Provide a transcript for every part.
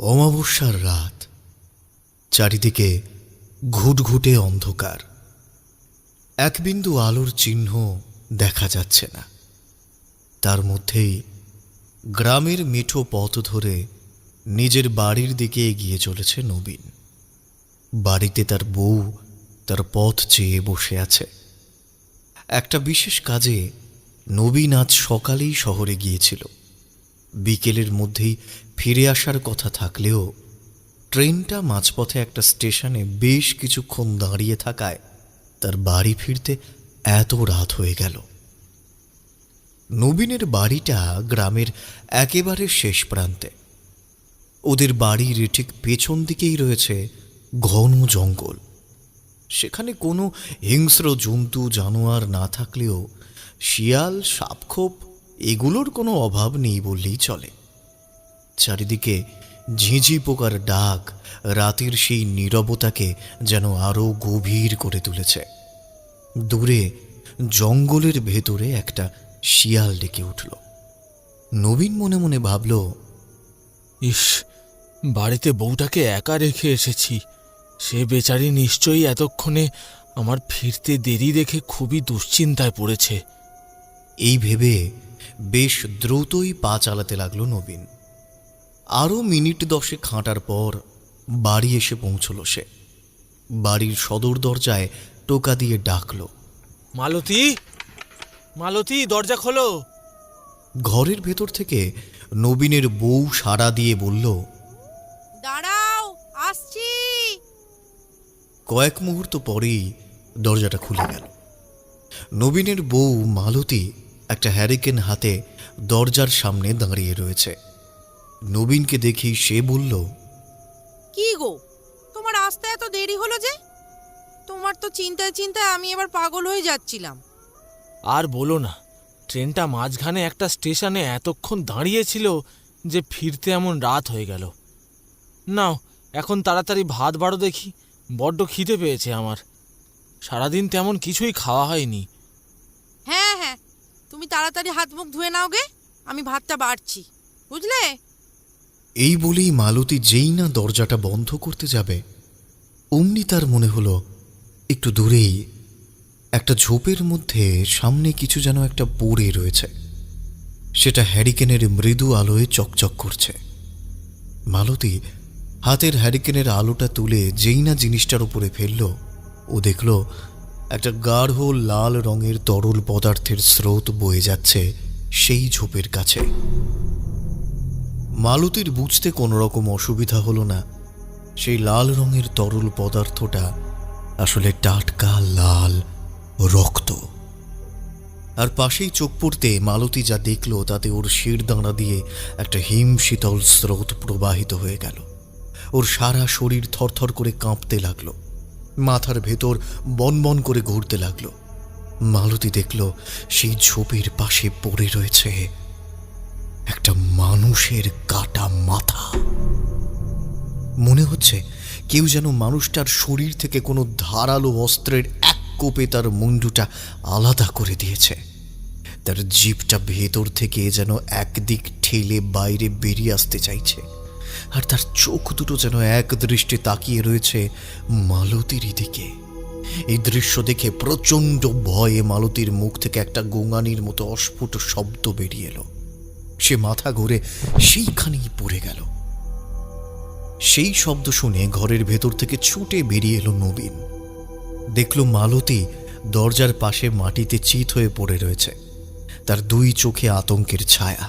অমাবস্যার রাত, চারিদিকে ঘুটঘুটে অন্ধকার। এক বিন্দু আলোর চিহ্ন দেখা যাচ্ছে না। তার মধ্যেই গ্রামের মিঠো পথ ধরে নিজের বাড়ির দিকে এগিয়ে চলেছে নবীন। বাড়িতে তার বউ তার পথ চেয়ে বসে আছে। একটা বিশেষ কাজে নবীন আজ সকালেই শহরে গিয়েছিল। বিকেলের মধ্যেই ফিরে আসার কথা থাকলেও ট্রেনটা মাঝপথে একটা স্টেশনে বেশ কিছুক্ষণ দাঁড়িয়ে থাকায় তার বাড়ি ফিরতে এত রাত হয়ে গেল। নবীনের বাড়িটা গ্রামের একেবারে শেষ প্রান্তে। ওদের বাড়ির ঠিক পেছন দিকেই রয়েছে ঘন জঙ্গল। সেখানে কোনো হিংস্র জন্তু জানোয়ার না থাকলেও শিয়াল, সাপখোপ এগুলোর কোনো অভাব নেই বললেই চলে। চারিদিকে ঝিঁঝি পোকার ডাক রাতের সেই নীরবতাকে যেন আরো গভীর করে তুলেছে। দূরে জঙ্গলের ভেতরে একটা শিয়াল ডেকে উঠল। নবীন মনে মনে ভাবল, ইস, বাড়িতে বউটাকে একা রেখে এসেছি। সে বেচারি নিশ্চয়ই এতক্ষণে আমার ফিরতে দেরি দেখে খুবই দুশ্চিন্তায় পড়েছে। এই ভেবে বেশ দ্রুতই পা চালাতে লাগলো নবীন। আরও মিনিট 10 হাঁটার পর বাড়ি এসে পৌঁছল সে। বাড়ির সদর দরজায় টোকা দিয়ে ডাকল, মালতী, মালতী, দরজা খোলো। ঘরের ভেতর থেকে নবীনের বউ সাড়া দিয়ে বলল, দাঁড়াও, আসছি। কয়েক মুহূর্ত পরেই দরজাটা খুলে গেল। নবীনের বউ মালতী একটা হ্যারিকেন হাতে দরজার সামনে দাঁড়িয়ে রয়েছে। নবীনকে দেখেই সে বলল, কি গো, তোমার আসতে এত দেরি হলো যে? তোমার তো চিন্তায় চিন্তায় আমি এবার পাগল হয়ে যাচ্ছিলাম। আর বলো না, ট্রেনটা মাঝখানে একটা স্টেশনে এতক্ষণ দাঁড়িয়েছিল যে ফিরতে এমন রাত হয়ে গেল। নাও, এখন তাড়াতাড়ি ভাত বাড়ো দেখি, বড্ড খিদে পেয়েছে আমার। সারাদিন তেমন কিছুই খাওয়া হয়নি। হ্যাঁ হ্যাঁ, তুমি তাড়াতাড়ি হাত মুখ ধুয়ে নাও গে, আমি ভাতটা বাড়ছি, বুঝলে? এই বলেই মালতী যেই না দরজাটা বন্ধ করতে যাবে, অমনি তার মনে হলো একটু দূরেই একটা ঝোপের মধ্যে সামনে কিছু যেন একটা পড়ে রয়েছে। সেটা হ্যারিকেনের মৃদু আলোয় চকচক করছে। মালতী হাতের হ্যারিকেনের আলোটা তুলে যেই না জিনিসটার উপরে ফেলল, ও দেখল একটা গাঢ় লাল রঙের তরল পদার্থের স্রোত বয়ে যাচ্ছে সেই ঝোপের কাছে। মালতীর বুঝতে কোনো রকম অসুবিধা হলো না। সেই লাল রঙের তরল পদার্থটা আসলে টাটকা লাল রক্ত। আর পাশেই চোখ পড়তে মালতী যা দেখল তাতে ওর শিরদাঁড়া দিয়ে একটা হিম শীতল স্রোত প্রবাহিত হয়ে গেল। ওর সারা শরীর থরথর করে কাঁপতে লাগলো, মাথার ভেতর বনবন করে ঘুরতে লাগলো। মালতী দেখল সেই ঝোপের পাশে পড়ে রয়েছে একটা মানুষের কাটা মাথা। মনে হচ্ছে কেউ যেন মানুষটার শরীর থেকে কোনো ধারালো অস্ত্রের এক কোপে তার মুন্ডুটা আলাদা করে দিয়েছে। তার জিভটা ভেতর থেকে যেন একদিক ঠেলে বাইরে বেরিয়ে আসতে চাইছে, আর তার চোখ দুটো যেন এক দৃষ্টে তাকিয়ে রয়েছে মালতীর দিকে। এই দৃশ্য দেখে প্রচণ্ড ভয়ে মালতীর মুখ থেকে একটা গোঙানির মতো অস্ফুট শব্দ বেরিয়ে এলো। সে মাথা ঘুরে সেইখানেই পড়ে গেল। সেই শব্দ শুনে ঘরের ভেতর থেকে ছুটে বেরিয়ে এলো নবীন। দেখল মালতী দরজার পাশে মাটিতে চিত হয়ে পড়ে রয়েছে, তার দুই চোখে আতঙ্কের ছায়া।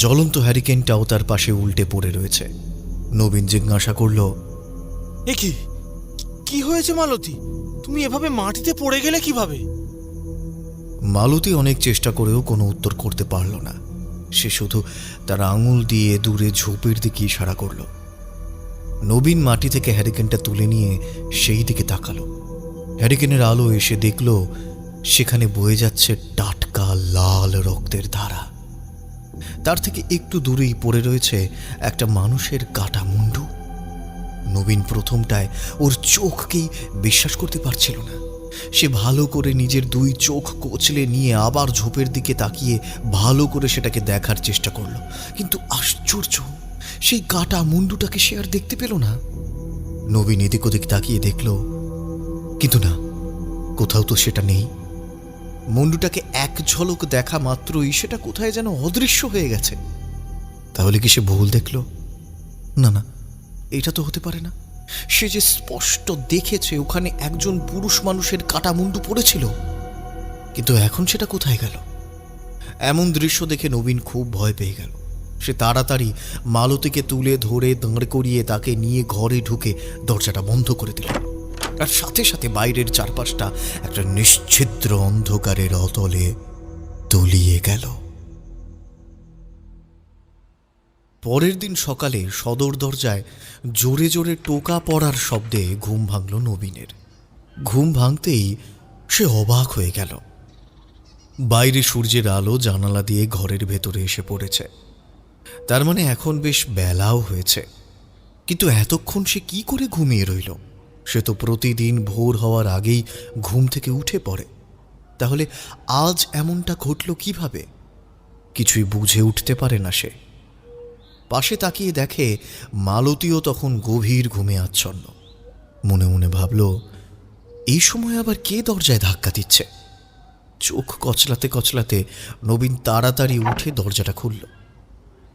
জ্বলন্ত হ্যারিকেনটাও তার পাশে উল্টে পড়ে রয়েছে। নবীন জিজ্ঞাসা করল, এ কি হয়েছে মালতী? তুমি এভাবে মাটিতে পড়ে গেলে কিভাবে? মালতী অনেক চেষ্টা করেও কোনো উত্তর করতে পারল না। সে শুধু তার আঙুল দিয়ে দূরে ঝোপের দিকে ইশারা করল। নবীন মাটি থেকে হ্যারিকেনটা তুলে নিয়ে সেই দিকে তাকালো। হ্যারিকেনের আলো এসে দেখল সেখানে বয়ে যাচ্ছে টাটকা লাল রক্তের ধারা। তার থেকে একটু দূরেই পড়ে রয়েছে একটা মানুষের কাটা মুন্ডু। নবীন প্রথমটায় ওর চোখকেই বিশ্বাস করতে পারছিল না। সে ভালো করে নিজের দুই চোখ কচলে নিয়ে আবার ঝোপের দিকে তাকিয়ে ভালো করে সেটাকে দেখার চেষ্টা করলো, কিন্তু আশ্চর্য, সেই কাটা মুন্ডুটাকে সে আর দেখতে পেল না। নবীন এদিক ওদিক তাকিয়ে দেখল, কিন্তু না, কোথাও তো সেটা নেই। মুন্ডুটাকে এক ঝলক দেখা মাত্রই সেটা কোথায় যেন অদৃশ্য হয়ে গেছে। তাহলে কি সে ভুল দেখল? না না, এটা তো হতে পারে না। সে যে স্পষ্ট দেখেছে ওখানে একজন পুরুষ মানুষের কাটা মুন্ডু পড়েছিল, কিন্তু এখন সেটা কোথায় গেল? এমন দৃশ্য দেখে নবীন খুব ভয় পেয়ে গেল। সে তাড়াতাড়ি মালতীকে তুলে ধরে দাঁড় করিয়ে তাকে নিয়ে ঘরে ঢুকে দরজাটা বন্ধ করে দিল। আর সাথে সাথে বাইরের চারপাশটা একটা নিশ্ছিদ্র অন্ধকারের অতলে তলিয়ে গেল। পরের দিন সকালে সদর দরজায় জোরে জোরে টোকা পড়ার শব্দে ঘুম ভাঙল নবীনের। ঘুম ভাঙতেই সে অবাক হয়ে গেল। বাইরে সূর্যের আলো জানালা দিয়ে ঘরের ভেতরে এসে পড়েছে। তার মানে এখন বেশ বেলাও হয়েছে। কিন্তু এতক্ষণ সে কি করে ঘুমিয়ে রইল? সে তো প্রতিদিন ভোর হওয়ার আগেই ঘুম থেকে উঠে পড়ে। তাহলে আজ এমনটা ঘটল কিভাবে? কিছুই বুঝে উঠতে পারে না সে। পাশে তাকিয়ে দেখে মালতীও তখন গভীর ঘুমে আচ্ছন্ন। মনে মনে ভাবল, এই সময় আবার কে দরজায় ধাক্কা দিচ্ছে? চোখ কচলাতে কচলাতে নবীন তাড়াতাড়ি উঠে দরজাটা খুলল।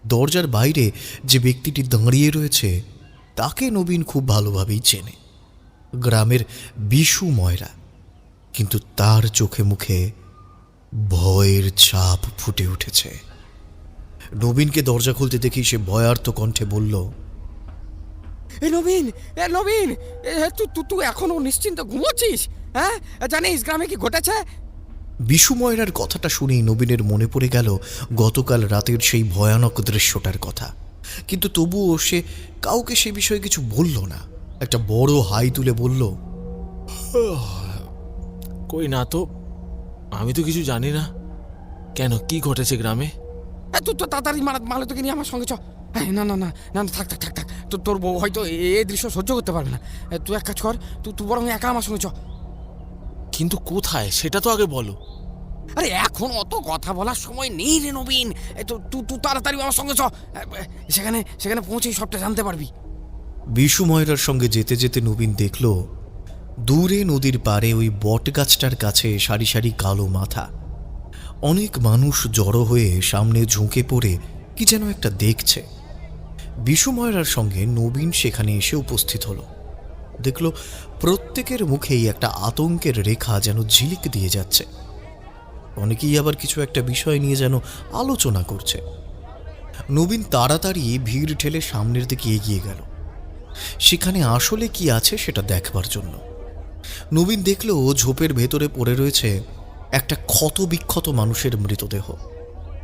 দরজার বাইরে যে ব্যক্তিটি দাঁড়িয়ে রয়েছে তাকে নবীন খুব ভালোভাবেই চেনে। গ্রামের বিশু ময়রা। কিন্তু তার চোখে মুখে ভয়ের ছাপ ফুটে উঠেছে। নবীনকে দরজা খুলতে দেখি সে ভয়ার্ত কণ্ঠে বলল, নবীন, নবীন, তুই এখনো নিশ্চিন্ত ঘুমোচ্ছিস? হ্যাঁ, জানিস গ্রামে কি ঘটেছে? বিশু ময়রার কথাটা শুনেই নবীনের মনে পড়ে গেল গতকাল রাতের সেই ভয়ানক দৃশ্যটার কথা। কিন্তু তবুও সে কাউকে সে বিষয়ে কিছু বলল না। একটা বড় হাই তুলে বলল, কই না তো, আমি তো কিছু জানি না। কেন, কি ঘটেছে গ্রামে? তুই তো তাড়াতাড়ি মালতীকে নিয়ে আমার সঙ্গে চ। না না না না, থাক থাক থাক থাক, তোর বউ হয়তো এই দৃশ্য সহ্য করতে পারবে না। তুই এক কাজ কর, তুই বরং একা আমার সঙ্গে চ। কিন্তু কোথায় সেটা তো আগে বলো। আরে এখন অত কথা বলার সময় নেই রে নবীন। তুই তাড়াতাড়ি আমার সঙ্গে চ, সেখানে পৌঁছেই সবটা জানতে পারবি। বিশু ময়রার সঙ্গে যেতে যেতে নবীন দেখল দূরে নদীর পাড়ে ওই বট গাছটার কাছে সারি সারি কালো মাথা। অনেক মানুষ জড়ো হয়ে সামনে ঝুঁকে পড়ে কি যেন একটা দেখছে। বিশু ময়রার সঙ্গে নবীন সেখানে এসে উপস্থিত হলো। দেখল প্রত্যেকের মুখেই একটা আতঙ্কের রেখা যেন ঝিলিক দিয়ে যাচ্ছে। অনেকেই আবার কিছু একটা বিষয় নিয়ে যেন আলোচনা করছে। নবীন তাড়াতাড়ি ভিড় ঠেলে সামনের দিকে এগিয়ে গেল, সেখানে আসলে কি আছে সেটা দেখবার জন্য। নবীন দেখল ঝোপের ভেতরে পড়ে রয়েছে একটা ক্ষত বিক্ষত মানুষের মৃতদেহ।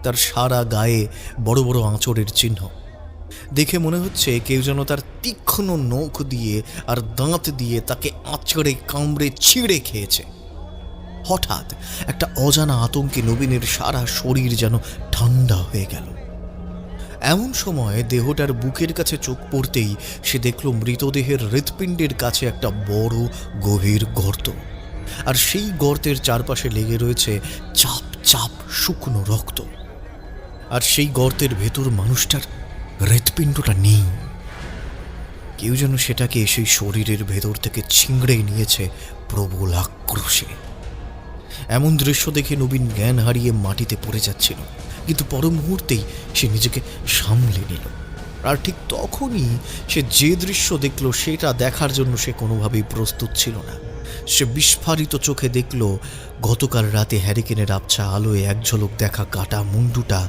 তার সারা গায়ে বড় বড় আঁচড়ের চিহ্ন। দেখে মনে হচ্ছে কেউ যেন তার তীক্ষ্ণ নখ দিয়ে আর দাঁত দিয়ে তাকে আঁচড়ে কামড়ে ছিঁড়ে খেয়েছে। হঠাৎ একটা অজানা আতঙ্কে নবীনের সারা শরীর যেন ঠান্ডা হয়ে গেল। এমন সময় দেহটার বুকের কাছে চোখ পড়তেই সে দেখল মৃতদেহের হৃৎপিণ্ডের কাছে একটা বড় গভীর গর্ত। আর সেই গর্তের চারপাশে লেগে রয়েছে চাপ চাপ শুকনো রক্ত। আর সেই গর্তের ভেতর মানুষটার হৃৎপিণ্ডটা নেই। কেউ যেন সেটাকে সেই শরীরের ভেতর থেকে ছিংড়ে নিয়েছে প্রবল আক্রোশে। এমন দৃশ্য দেখে নবীন জ্ঞান হারিয়ে মাটিতে পড়ে যাচ্ছিল, কিন্তু পর মুহূর্তেই সে নিজেকে সামলে নিল। আর ঠিক তখনই সে যে দৃশ্য দেখল সেটা দেখার জন্য সে কোনোভাবেই প্রস্তুত ছিল না। সে বিস্ফারিত চোখে দেখল গতকাল রাতে হ্যারিকেনের আবছা আলোয় এক ঝলক দেখা কাটা মুন্ডুটা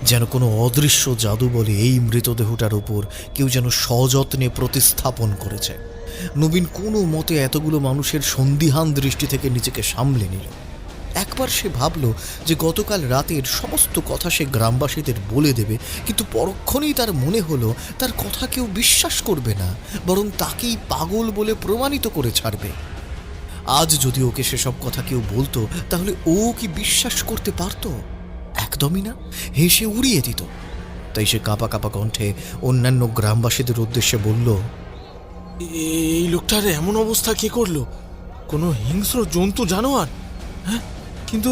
যেন কোনো অদৃশ্য জাদু বলে এই মৃতদেহটার উপর কেউ যেন সযত্নে প্রতিস্থাপন করেছে। নবীন কোনো মতে এতগুলো মানুষের সন্দিহান দৃষ্টি থেকে নিজেকে সামলে নিল। একবার সে ভাবল যে গতকাল রাতের সমস্ত কথা সে গ্রামবাসীদের বলে দেবে, কিন্তু পরক্ষণেই তার মনে হলো তার কথা কেউ বিশ্বাস করবে না, বরং তাকেই পাগল বলে প্রমাণিত করে ছাড়বে। আজ যদি ওকে সেসব কথা কেউ বলতো তাহলে ও কি বিশ্বাস করতে পারত? একদমই না, হেসে উড়িয়ে দিত। তাই সে কাঁপা কাঁপা কণ্ঠে অন্যান্য গ্রামবাসীদের উদ্দেশ্যে বলল, এই লোকটার এমন অবস্থা কে করলো? কোনো হিংস্র জন্তু জানোয়ার? হ্যাঁ, কিন্তু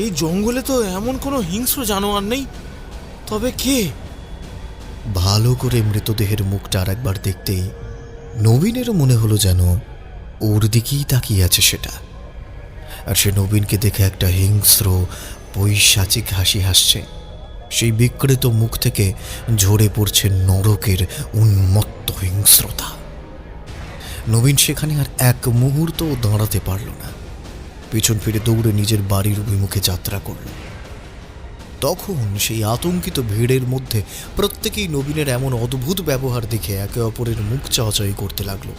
এই জঙ্গলে তো এমন কোনো হিংস্র জানোয়ার নেই, তবে কে? ভালো করে মৃতদেহের মুখটা আর একবার দেখতেই নবীনেরও মনে হলো যেন ওর দিকেই তাকিয়ে আছে সেটা। আর সে নবীনকে দেখে একটা হিংস্র পৈশাচিক হাসি হাসছে। সেই বিকৃত মুখ থেকে ঝরে পড়ছে নরকের উন্মত্ত হিংস্রতা। নবীন সেখানে আর এক মুহূর্তও দাঁড়াতে পারল না, পিছন ফিরে দৌড়ে নিজের বাড়ির অভিমুখে যাত্রা করল। তখন সেই আতঙ্কিত ভিড়ের মধ্যে প্রত্যেকেই নবীনের এমন অদ্ভুত ব্যবহার দেখে একে অপরের মুখ চাওয়াচাই করতে লাগলো।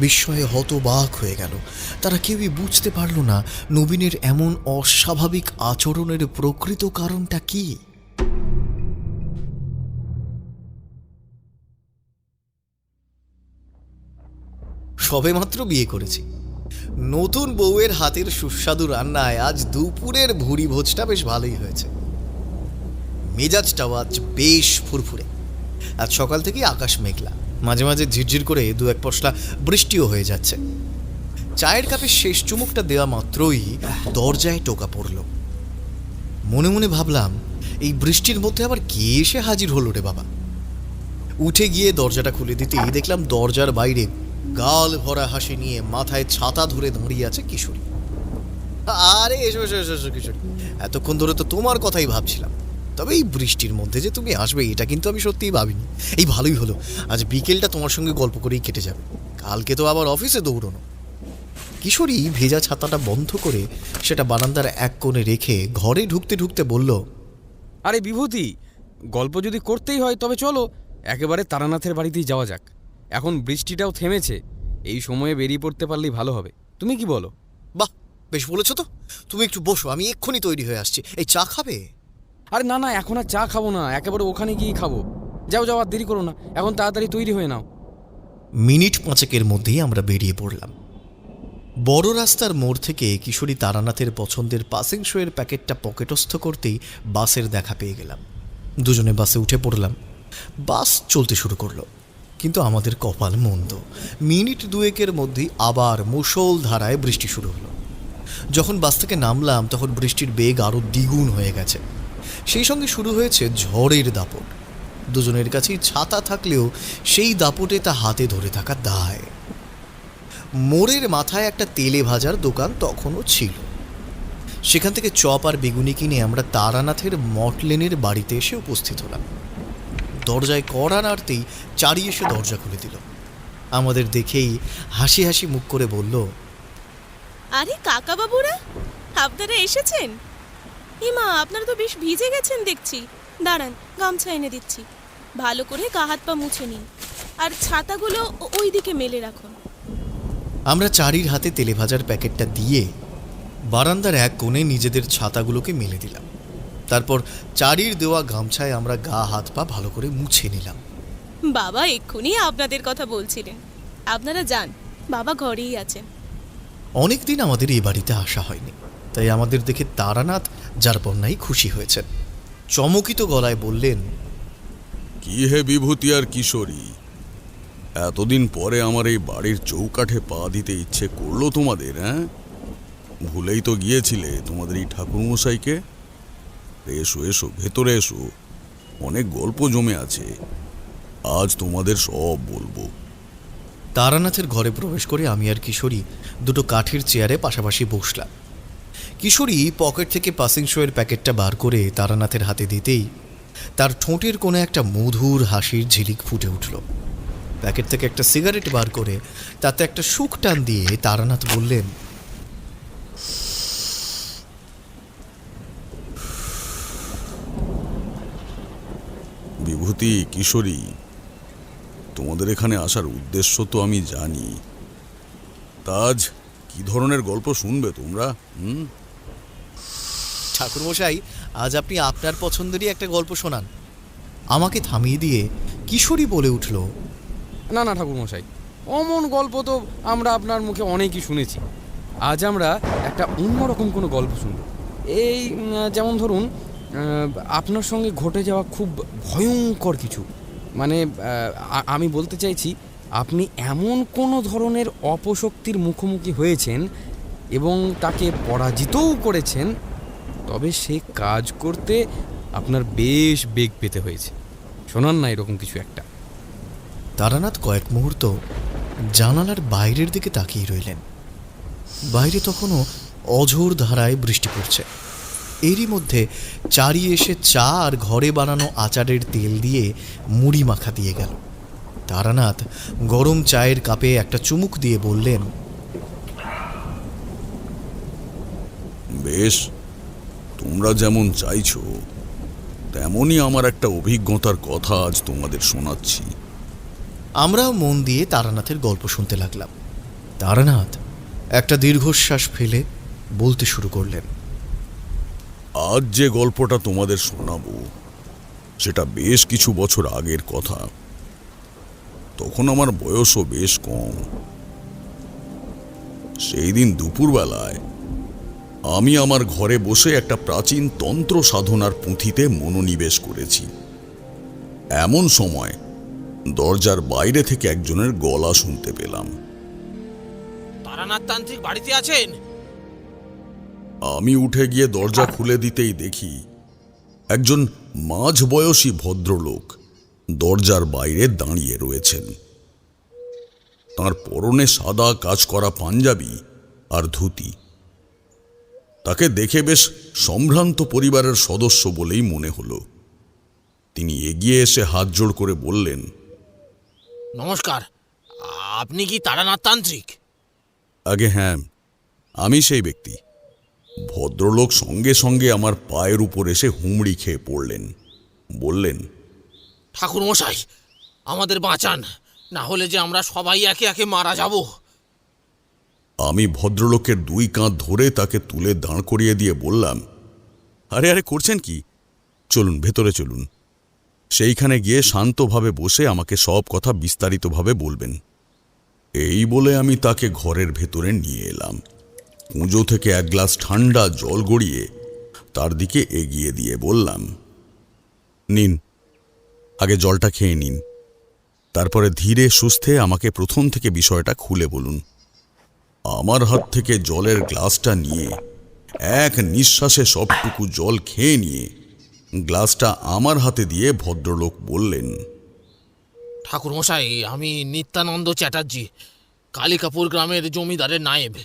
বিস্ময়ে হতবাক হয়ে গেল। তারা কেউই বুঝতে পারল না নবীনের এমন অস্বাভাবিক আচরণের প্রকৃত কারণটা কি। সবেমাত্র বিয়ে করেছি, নতুন বউয়ের হাতের সুস্বাদু রান্নায় আজ দুপুরের ভুরি ভোজটা বেশ ভালোই হয়েছে। মেজাজটাও আজ বেশ ফুরফুরে। আজ সকাল থেকেই আকাশ মেঘলা, মাঝে মাঝে ঝিরঝির করে দু এক পশলা বৃষ্টিও হয়ে যাচ্ছে। চায়ের কাপে শেষ চুমুকটা দেওয়া মাত্রই দরজায় টোকা পড়ল। মনে মনে ভাবলাম, এই বৃষ্টির মধ্যে আবার কে এসে হাজির হলো রে বাবা। উঠে গিয়ে দরজাটা খুলে দিতেই দেখলাম দরজার বাইরে গাল ভরা হাসি নিয়ে মাথায় ছাতা ধরে দাঁড়িয়ে আছে কিশোরী। আরে এসো এসো এসো এসো কিশোরী, এতক্ষণ ধরে তো তোমার কথাই ভাবছিলাম। তবে এই বৃষ্টির মধ্যে যে তুমি আসবে এটা কিন্তু আমি সত্যিই ভাবিনি। এই ভালোই হলো, আজ বিকেলটা তোমার সঙ্গে গল্প করেই কেটে যাবে, কালকে তো আবার অফিসে দৌড়নো। কিশোরী ভেজা ছাতাটা বন্ধ করে সেটা বারান্দার এক কোণে রেখে ঘরে ঢুকতে ঢুকতে বলল, আরে বিভূতি, গল্প যদি করতেই হয় তবে চলো একেবারে তারানাথের বাড়িতেই যাওয়া যাক। এখন বৃষ্টিটাও থেমেছে, এই সময়ে বেরিয়ে পড়তে পারলেই ভালো হবে। তুমি কি বলো? বাহ, বেশ বলেছ তো। তুমি একটু বসো, আমি এক্ষুনি তৈরি হয়ে আসছি। এই চা খাবে? আরে না না, এখন আর চা খাবো না, একেবারে ওখানে গিয়েই খাবো। যাও যাও, আর দেরি করো না, এখন তাড়াতাড়ি তৈরি হয়ে নাও। মিনিট পাঁচেকের মধ্যেই আমরা বেরিয়ে পড়লাম। বড় রাস্তার মোড় থেকে কিশোরী তারানাথের পছন্দের পাসিং শোয়ের প্যাকেটটা পকেটস্থ করতেই বাসের দেখা পেয়ে গেলাম। দুজনে বাসে উঠে পড়লাম। বাস চলতে শুরু করলো, কিন্তু আমাদের কপাল মন্দ। মিনিট দুয়েকের মধ্যেই আবার মুষলধারায় বৃষ্টি শুরু হলো। যখন বাস থেকে নামলাম তখন বৃষ্টির বেগ আরও দ্বিগুণ হয়ে গেছে। সেই সঙ্গে শুরু হয়েছে ঝড়ের দাপট। দুজনের কাছেই ছাতা থাকলেও সেই দাপটে তা হাতে ধরে থাকা দায়। মোড়ের মাথায় একটা তেলে ভাজার দোকান তখনও ছিল। সেখান থেকে চপ আর বেগুনি কিনে আমরা তারানাথের মটলেনের বাড়িতে এসে উপস্থিত হলাম। দরজায় কড়া নাড়তেই চারি এসে দরজা খুলে দিল। আমাদের দেখেই হাসি হাসি মুখ করে বলল, আরে কাকা বাবুরা, আপনারা এসেছেন? মা, আপনারা তো বেশ ভিজে গেছেন দেখছি। দাঁড়ান, গামছা এনে দিচ্ছি, ভালো করে গা হাত পা মুছে নিন, আর ছাতাগুলো ওই দিকে মেলে রাখুন। আমরা চারির হাতে তেলে ভাজার প্যাকেটটা দিয়ে বারান্দার এক কোণে নিজেদের ছাতাগুলোকে মেলে দিলাম। তারপর চারির দেওয়া গামছায় আমরা গা হাত পা ভালো করে মুছে নিলাম। বাবা এক্ষুনি আপনাদের কথা বলছিলেন, আপনারা যান, বাবা ঘরেই আছেন। অনেকদিন আমাদের এই বাড়িতে আসা হয়নি, তাই আমাদের দেখে তারানাথ যার পণ্যাই খুশি হয়েছেন। চমকিত গলায় বললেন, কি হে বিভূতি আর কিশোরী, এতদিন পরে আমার এই বাড়ির চৌকাঠে পা দিতে ইচ্ছে করলো তোমাদের? হ্যাঁ, ভুলেই তো গিয়েছিলে তোমাদের এই ঠাকুরমশাইকে। এসো এসো, ভেতরে এসো, অনেক গল্প জমে আছে, আজ তোমাদের সব বলবো। তারানাথের ঘরে প্রবেশ করে আমি আর কিশোরী দুটো কাঠের চেয়ারে পাশাপাশি বসলাম। কিশোরী পকেট থেকে পাসিং শোয়ের প্যাকেটটা বার করে তারানাথের হাতে দিতেই তার ঠোঁটের কোণে একটা মধুর হাসির ঝিলিক ফুটে উঠল। প্যাকেট থেকে একটা সিগারেট বার করে তাতে একটা শুক টান দিয়ে তারানাথ বললেন, বিভূতি, কিশোরী, তোমাদের এখানে আসার উদ্দেশ্য তো আমি জানি। তাজ কি ধরনের গল্প শুনবে তোমরা? ঠাকুরমশাই, আজ আপনি আপনার পছন্দেরই একটা গল্প শোনান। আমাকে থামিয়ে দিয়ে কিশোরী বলে উঠল, না না ঠাকুরমশাই, অমন গল্প তো আমরা আপনার মুখে অনেকই শুনেছি। আজ আমরা একটা অন্যরকম কোনো গল্প শুনব। এই যেমন ধরুন, আপনার সঙ্গে ঘটে যাওয়া খুব ভয়ঙ্কর কিছু, মানে আমি বলতে চাইছি আপনি এমন কোনো ধরনের অপশক্তির মুখোমুখি হয়েছেন এবং তাকে পরাজিতও করেছেন, তবে সে কাজ করতে আপনার বেশ বেগ পেতে হয়েছে। শোনান না এরকম কিছু একটা। তারানাথ কয়েক মুহূর্ত জানালার বাইরের দিকে তাকিয়ে রইলেন। বাইরে তখনও অঝোর ধারায় বৃষ্টি পড়ছে। এরই মধ্যে চারি এসে চা আর ঘরে বানানো আচারের তেল দিয়ে মুড়ি মাখা দিয়ে গেল। তারানাথ গরম চায়ের কাপে একটা চুমুক দিয়ে বললেন, বেশ, তোমরা যেমন চাইছো তেমনই আমার একটা অভিজ্ঞতার কথা আজ তোমাদের শোনাচ্ছি। আমরাও মন দিয়ে তারানাথের গল্প শুনতে লাগলাম। তারানাথ একটা দীর্ঘশ্বাস ফেলে বলতে শুরু করলেন, আজ যে গল্পটা তোমাদের শোনাবো সেটা বেশ কিছু বছর আগের কথা। তখন আমার বয়সও বেশ কম। সেই দিন দুপুরবেলায় আমি আমার ঘরে বসে একটা প্রাচীন তন্ত্র সাধনার পুঁথিতে মনোনিবেশ করেছি। এমন সময় দরজার বাইরে থেকে একজনের গলা শুনতে পেলাম। তারানাথ তান্ত্রিক বাড়িতে আছেন? আমি উঠে গিয়ে দরজা খুলে দিতেই দেখি একজন মাঝবয়সী ভদ্রলোক দরজার বাইরে দাঁড়িয়ে রয়েছেন। তার পরনে সাদা কাজ করা পাঞ্জাবি আর ধুতি। তাকে দেখে বেশ সম্ভ্রান্ত পরিবারের সদস্য বলেই মনে হলো। তিনি এগিয়ে এসে হাত জোড় করে বললেন, নমস্কার, আপনি কি তারানাথ তান্ত্রিক? আগে হ্যাঁ, আমি সেই ব্যক্তি। ভদ্রলোক সঙ্গে সঙ্গে আমার পায়ের উপর এসে হুমড়ি খেয়ে পড়লেন। বললেন, ঠাকুর মশাই, আমাদের বাঁচান, না হলে যে আমরা সবাই একে একে মারা যাব। আমি ভদ্রলোকের দুই কাঁধ ধরে তাকে তুলে দাঁড় করিয়ে দিয়ে বললাম, আরে আরে করছেন কি, চলুন ভেতরে চলুন। সেইখানে গিয়ে শান্তভাবে বসে আমাকে সব কথা বিস্তারিতভাবে বলবেন। এই বলে আমি তাকে ঘরের ভেতরে নিয়ে এলাম। কুঁজো থেকে এক গ্লাস ঠান্ডা জল গড়িয়ে তার দিকে এগিয়ে দিয়ে বললাম, নিন, আগে জলটা খেয়ে নিন, তারপরে ধীরে সুস্থে আমাকে প্রথম থেকে বিষয়টা খুলে বলুন। আমার হাত থেকে জলের গ্লাসটা নিয়ে এক নিঃশ্বাসে সবটুকু জল খেয়ে নিয়ে গ্লাসটা আমার হাতে দিয়ে ভদ্রলোক বললেন, ঠাকুর মশাই, আমি নিত্যানন্দ চ্যাটার্জি, কালিকাপুর গ্রামের জমিদারের নায়েব।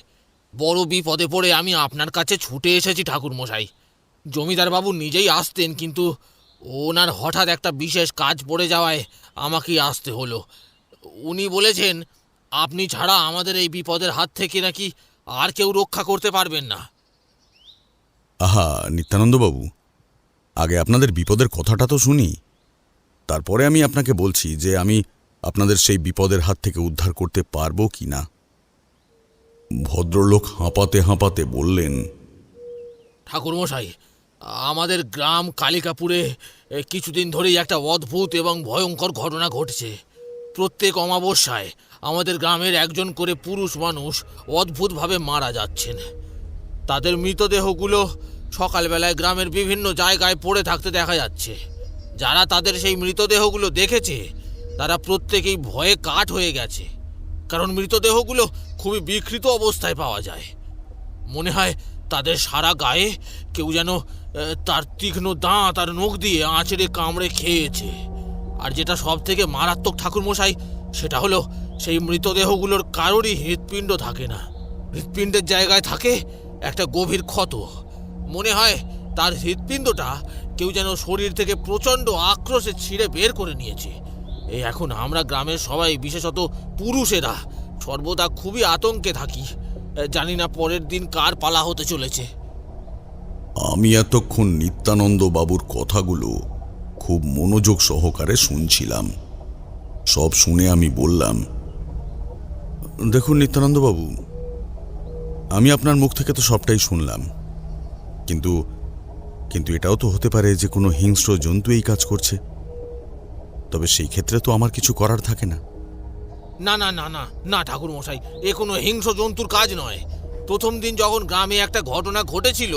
বড় বিপদে পড়ে আমি আপনার কাছে ছুটে এসেছি ঠাকুর মশাই। জমিদার বাবু নিজেই আসতেন, কিন্তু ওনার হঠাৎ একটা বিশেষ কাজ পড়ে যাওয়ায় আমাকেই আসতে হলো। উনি বলেছেন আপনি ছাড়া আমাদের এই বিপদের হাত থেকে নাকি আর কেউ রক্ষা করতে পারবেন না। আহা নিত্যানন্দবাবু, আগে আপনাদের বিপদের কথাটা তো শুনি, তারপরে আমি আপনাকে বলছি যে আমি আপনাদের সেই বিপদের হাত থেকে উদ্ধার করতে পারবো কি না। ভদ্রলোক হাঁপাতে হাঁপাতে বললেন, ঠাকুরমশাই, আমাদের গ্রাম কালিকাপুরে কিছুদিন ধরেই একটা অদ্ভুত এবং ভয়ঙ্কর ঘটনা ঘটছে। প্রত্যেক অমাবস্যায় আমাদের গ্রামের একজন করে পুরুষ মানুষ অদ্ভুতভাবে মারা যাচ্ছেন। তাদের মৃতদেহগুলো সকালবেলায় গ্রামের বিভিন্ন জায়গায় পড়ে থাকতে দেখা যাচ্ছে। যারা তাদের সেই মৃতদেহগুলো দেখেছে তারা প্রত্যেকেই ভয়ে কাঠ হয়ে গেছে, কারণ মৃতদেহগুলো খুবই বিকৃত অবস্থায় পাওয়া যায়। মনে হয় তাদের সারা গায়ে কেউ যেন তার তীক্ষ্ণ দাঁত আর নখ দিয়ে আঁচড়ে কামড়ে খেয়েছে। আর যেটা সব থেকে মারাত্মক ঠাকুরমশাই, সেটা হলো সেই মৃতদেহগুলোর কারোরই হৃৎপিণ্ড থাকে না। হৃৎপিণ্ডের জায়গায় থাকে একটা গভীর ক্ষত। মনে হয় তার হৃৎপিণ্ডটা কেউ যেন শরীর থেকে প্রচণ্ড আক্রোশে ছিঁড়ে বের করে নিয়েছে। এই এখন আমরা গ্রামের সবাই, বিশেষত পুরুষেরা, সর্বদা খুবই আতঙ্কে থাকি। জানি না পরের দিন কার পালা হতে চলেছে। আমি এতক্ষণ নিত্যানন্দ বাবুর কথাগুলো খুব মনোযোগ সহকারে শুনছিলাম। সব শুনে আমি বললাম, দেখুন নিত্যানন্দবাবু, আমি আপনার মুখ থেকে তো সবটাই শুনলাম, কিন্তু কিন্তু এটাও তো হতে পারে যে কোনো হিংস্র জন্তু এই কাজ করছে। তবে সেই ক্ষেত্রে তো আমার কিছু করার থাকে না। না না না না না ঠাকুর মশাই, এ কোনো হিংস্র জন্তুর কাজ নয়। প্রথম দিন যখন গ্রামে একটা ঘটনা ঘটেছিল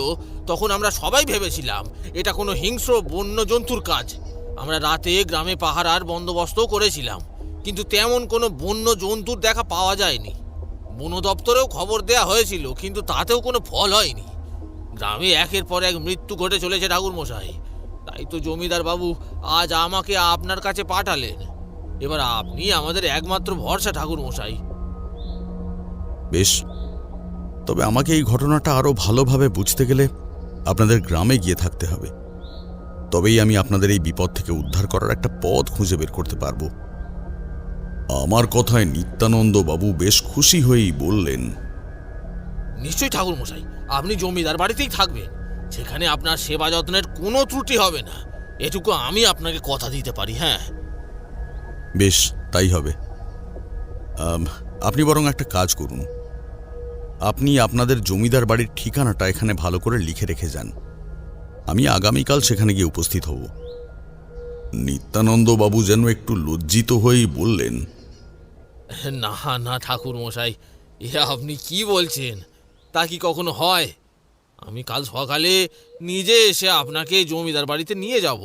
তখন আমরা সবাই ভেবেছিলাম এটা কোনো হিংস্র বন্য জন্তুর কাজ। আমরা রাতে গ্রামে পাহারার বন্দোবস্তও করেছিলাম, কিন্তু তেমন কোনো বন্য জন্তুর দেখা পাওয়া যায়নি। বন দপ্তরেও খবর দেয়া হয়েছিল, কিন্তু তাতেও কোনো ফল হয়নি। গ্রামে একের পর এক মৃত্যু ঘটে চলেছে ঠাকুর মশাই। তাই তো জমিদার বাবু আজ আমাকে আপনার কাছে পাঠালেন। এবার আপনি আমাদের একমাত্র ভরসা ঠাকুর মশাই। বেশ, তবে আমাকে এই ঘটনাটা আরো ভালোভাবে বুঝতে গেলে আপনাদের গ্রামে গিয়ে থাকতে হবে। তবেই আমি আপনাদের এই বিপদ থেকে উদ্ধার করার একটা পথ খুঁজে বের করতে পারবো। আমার কথায় নিত্যানন্দ বাবু বেশ খুশি হয়েই বললেন, নিশ্চয়ই ঠাকুর মশাই, আপনি জমিদার বাড়িতেই থাকবেন। সেখানে আপনার সেবা যত্নের কোনো ত্রুটি হবে না, এটুকু আমি আপনাকে কথা দিতে পারি। হ্যাঁ, বেশ, তাই হবে। আপনি বরং একটা কাজ করুন, আপনি আপনাদের জমিদার বাড়ির ঠিকানাটা এখানে ভালো করে লিখে রেখে যান। আমি আগামীকাল সেখানে গিয়ে উপস্থিত হব। নিত্যানন্দ বাবু যেন একটু লজ্জিত হয়েই বললেন, না না ঠাকুর মশাই, এ আপনি কি বলছেন? তা কি কখনো হয়? আমি কাল সকালে নিজে এসে আপনাকে জমিদার বাড়িতে নিয়ে যাব।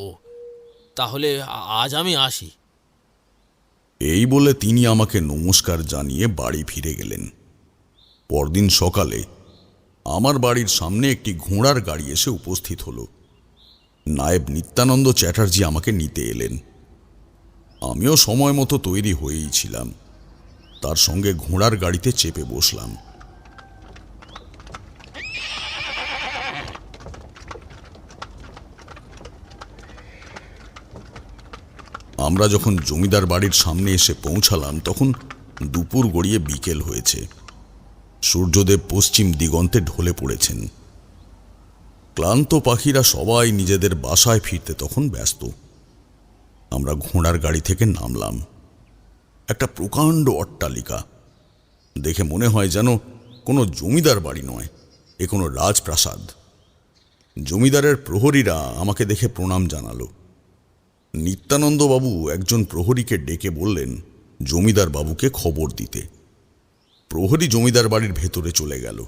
তাহলে আজ আমি আসি। এই বলে তিনি আমাকে নমস্কার জানিয়ে বাড়ি ফিরে গেলেন। পরদিন সকালে আমার বাড়ির সামনে একটি ঘোড়ার গাড়ি এসে উপস্থিত হল। নায়েব নিত্যানন্দ চ্যাটার্জি আমাকে নিতে এলেন। আমিও সময় মতো তৈরি হয়েই ছিলাম। তার সঙ্গে ঘোড়ার গাড়িতে চেপে বসলাম। আমরা যখন জমিদার বাড়ির সামনে এসে পৌঁছালাম তখন দুপুর গড়িয়ে বিকেল হয়েছে। সূর্যদেব পশ্চিম দিগন্তে ঢলে পড়েছেন। ক্লান্ত পাখিরা সবাই নিজেদের বাসায় ফিরতে তখন ব্যস্ত। আমরা ঘোড়ার গাড়ি থেকে নামলাম। একটা প্রকাণ্ড অট্টালিকা, দেখে মনে হয় যেন কোনো জমিদার বাড়ি নয়, এ কোনো রাজপ্রাসাদ। জমিদারের প্রহরীরা আমাকে দেখে প্রণাম জানালো। নিত্যানন্দ বাবু একজন প্রহরীকে ডেকে বললেন জমিদার বাবুকে খবর দিতে। প্রহরী জমিদার বাড়ির ভেতরে চলে গেল।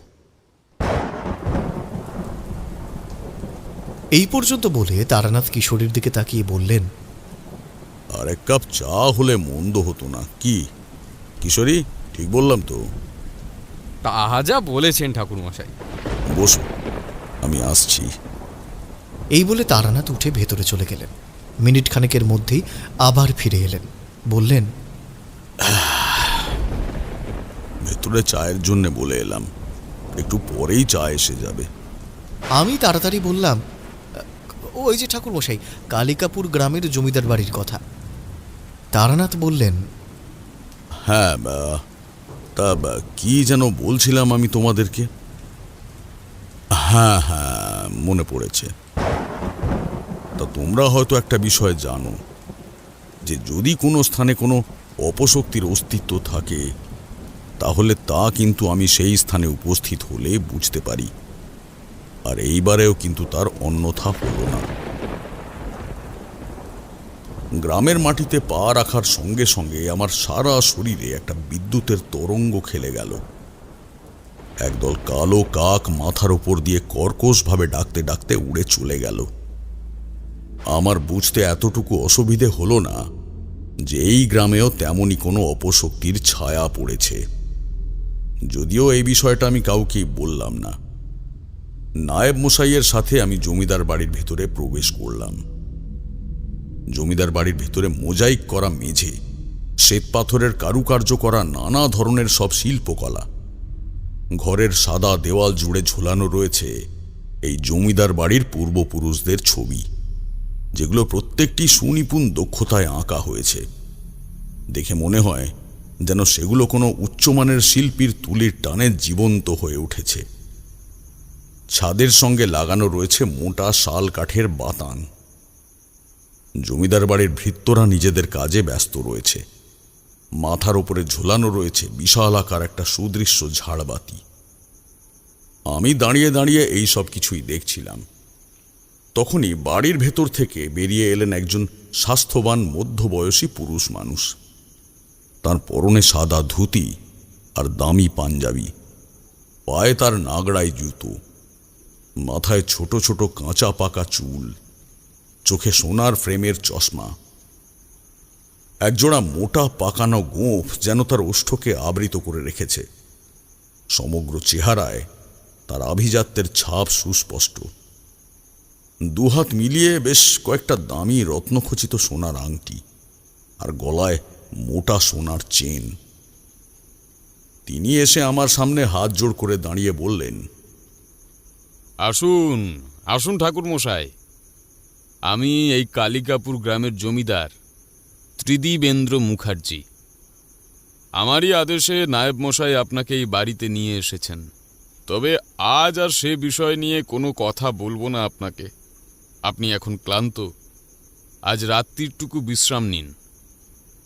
এই পর্যন্ত বলে তারানাথ কিশোরীর দিকে তাকিয়ে বললেন, আর এক কাপ চা হলে মন্দ হতো না। কি কিশোরী, ঠিক বললাম তো? তাহা যা বলেছেন ঠাকুরমশাই। বসো, আমি আসছি। এই বলে তারানাথ উঠে ভেতরে চলে গেলেন। মিনিট খানেকের মধ্যেই আবার ফিরে এলেন। বললেন, ভেতরে চায়ের জন্য বলে এলাম, একটু পরেই চা এসে যাবে। আমি তাড়াতাড়ি বললাম, ওই যে ঠাকুরমশাই, কালিকাপুর গ্রামের জমিদার বাড়ির কথা। তারানাথ বললেন, হ্যাঁ, তা কি যেন বলছিলাম আমি তোমাদেরকে। হ্যাঁ হ্যাঁ, মনে পড়েছে। তা তোমরা হয়তো একটা বিষয় জানো যে যদি কোনো স্থানে কোনো অপশক্তির অস্তিত্ব থাকে তাহলে তা কিন্তু আমি সেই স্থানে উপস্থিত হলে বুঝতে পারি। আর এইবারেও কিন্তু তার অন্যথা হলো না। গ্রামের মাটিতে পা রাখার সঙ্গে সঙ্গে আমার সারা শরীরে একটা বিদ্যুতের তরঙ্গ খেলে গেল। একদল কালো কাক মাথার ওপর দিয়ে কর্কশভাবে ডাকতে ডাকতে উড়ে চলে গেল। আমার বুঝতে এতটুকু অসুবিধে হলো না যে এই গ্রামেও তেমনই কোনো অপশক্তির ছায়া পড়েছে। যদিও এই বিষয়টা আমি কাউকে বললাম না। নায়েব মশাইয়ের সাথে আমি জমিদার বাড়ির ভেতরে প্রবেশ করলাম। জমিদার বাড়ির ভেতরে মোজাইক করা মেঝে, শ্বেতপাথরের কারুকার্য করা নানা ধরনের সব শিল্পকলা। ঘরের সাদা দেওয়াল জুড়ে ঝোলানো রয়েছে এই জমিদার বাড়ির পূর্বপুরুষদের ছবি, যেগুলো প্রত্যেকটি সুনিপুণ দক্ষতায় আঁকা হয়েছে। দেখে মনে হয় যেন সেগুলো কোনো উচ্চমানের শিল্পীর তুলির টানে জীবন্ত হয়ে উঠেছে। ছাদের সঙ্গে লাগানো রয়েছে মোটা শাল কাঠের বাতান। জমিদার বাড়ির ভৃত্যরা নিজেদের কাজে ব্যস্ত রয়েছে। মাথার উপরে ঝোলানো রয়েছে বিশাল আকার একটা সুদৃশ্য ঝাড়বাতি। আমি দাঁড়িয়ে দাঁড়িয়ে এই সব কিছুই দেখছিলাম। তখনই বাড়ির ভেতর থেকে বেরিয়ে এলেন একজন স্বাস্থ্যবান মধ্যবয়সী পুরুষ মানুষ। তার পরনে সাদা ধুতি আর দামি পাঞ্জাবি, পায়ে তার নাগড়াই জুতো, মাথায় ছোট ছোট কাঁচা পাকা চুল, চোখে সোনার ফ্রেমের চশমা। একজোড়া মোটা পাকানো গোঁফ যেন তার ওষ্ঠকে আবৃত করে রেখেছে। সমগ্র চেহারায় তার আভিজাত্যের ছাপ সুস্পষ্ট। দুহাত মিলিয়ে বেশ কয়েকটা দামি রত্নখচিত সোনার আংটি আর গলায় মোটা সোনার চেন। তিনি এসে আমার সামনে হাত জোড় করে দাঁড়িয়ে বললেন, আসুন আসুন ঠাকুর মশাই, আমি এই কালিকাপুর গ্রামের জমিদার ত্রিদিবেন্দ্র মুখার্জি। আমারই আদেশে নায়েব মশাই আপনাকে এই বাড়িতে নিয়ে এসেছেন। তবে আজ আর সে বিষয় নিয়ে কোনো কথা বলবো না আপনাকে। আপনি এখন ক্লান্ত, আজ রাত্রিটুকু বিশ্রাম নিন,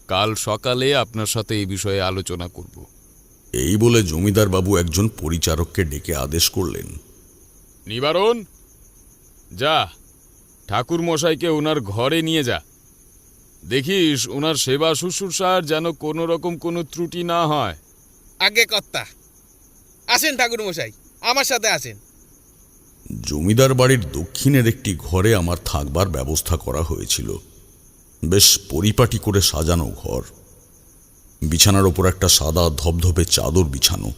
কাল সকালে আপনার সাথে এই বিষয়ে আলোচনা করব। এই বলে জমিদার বাবু একজন পরিচারককে ডেকে আদেশ করলেন, নিবারণ, যা ঠাকুর মশাইকে ওনার ঘরে নিয়ে যা। দেখিস ওনার সেবা শুশ্রূষার যেন কোনো রকম কোনো ত্রুটি না হয়। আগে কর্তা, আসেন ঠাকুর মশাই, আমার সাথে আসেন। জমিদার বাড়ির দক্ষিণের একটি ঘরে আমার থাকবার ব্যবস্থা করা হয়েছিল। বেশ পরিপাটি করে সাজানো ঘর। বিছানার ওপর একটা সাদা ধবধবে চাদর বিছানো,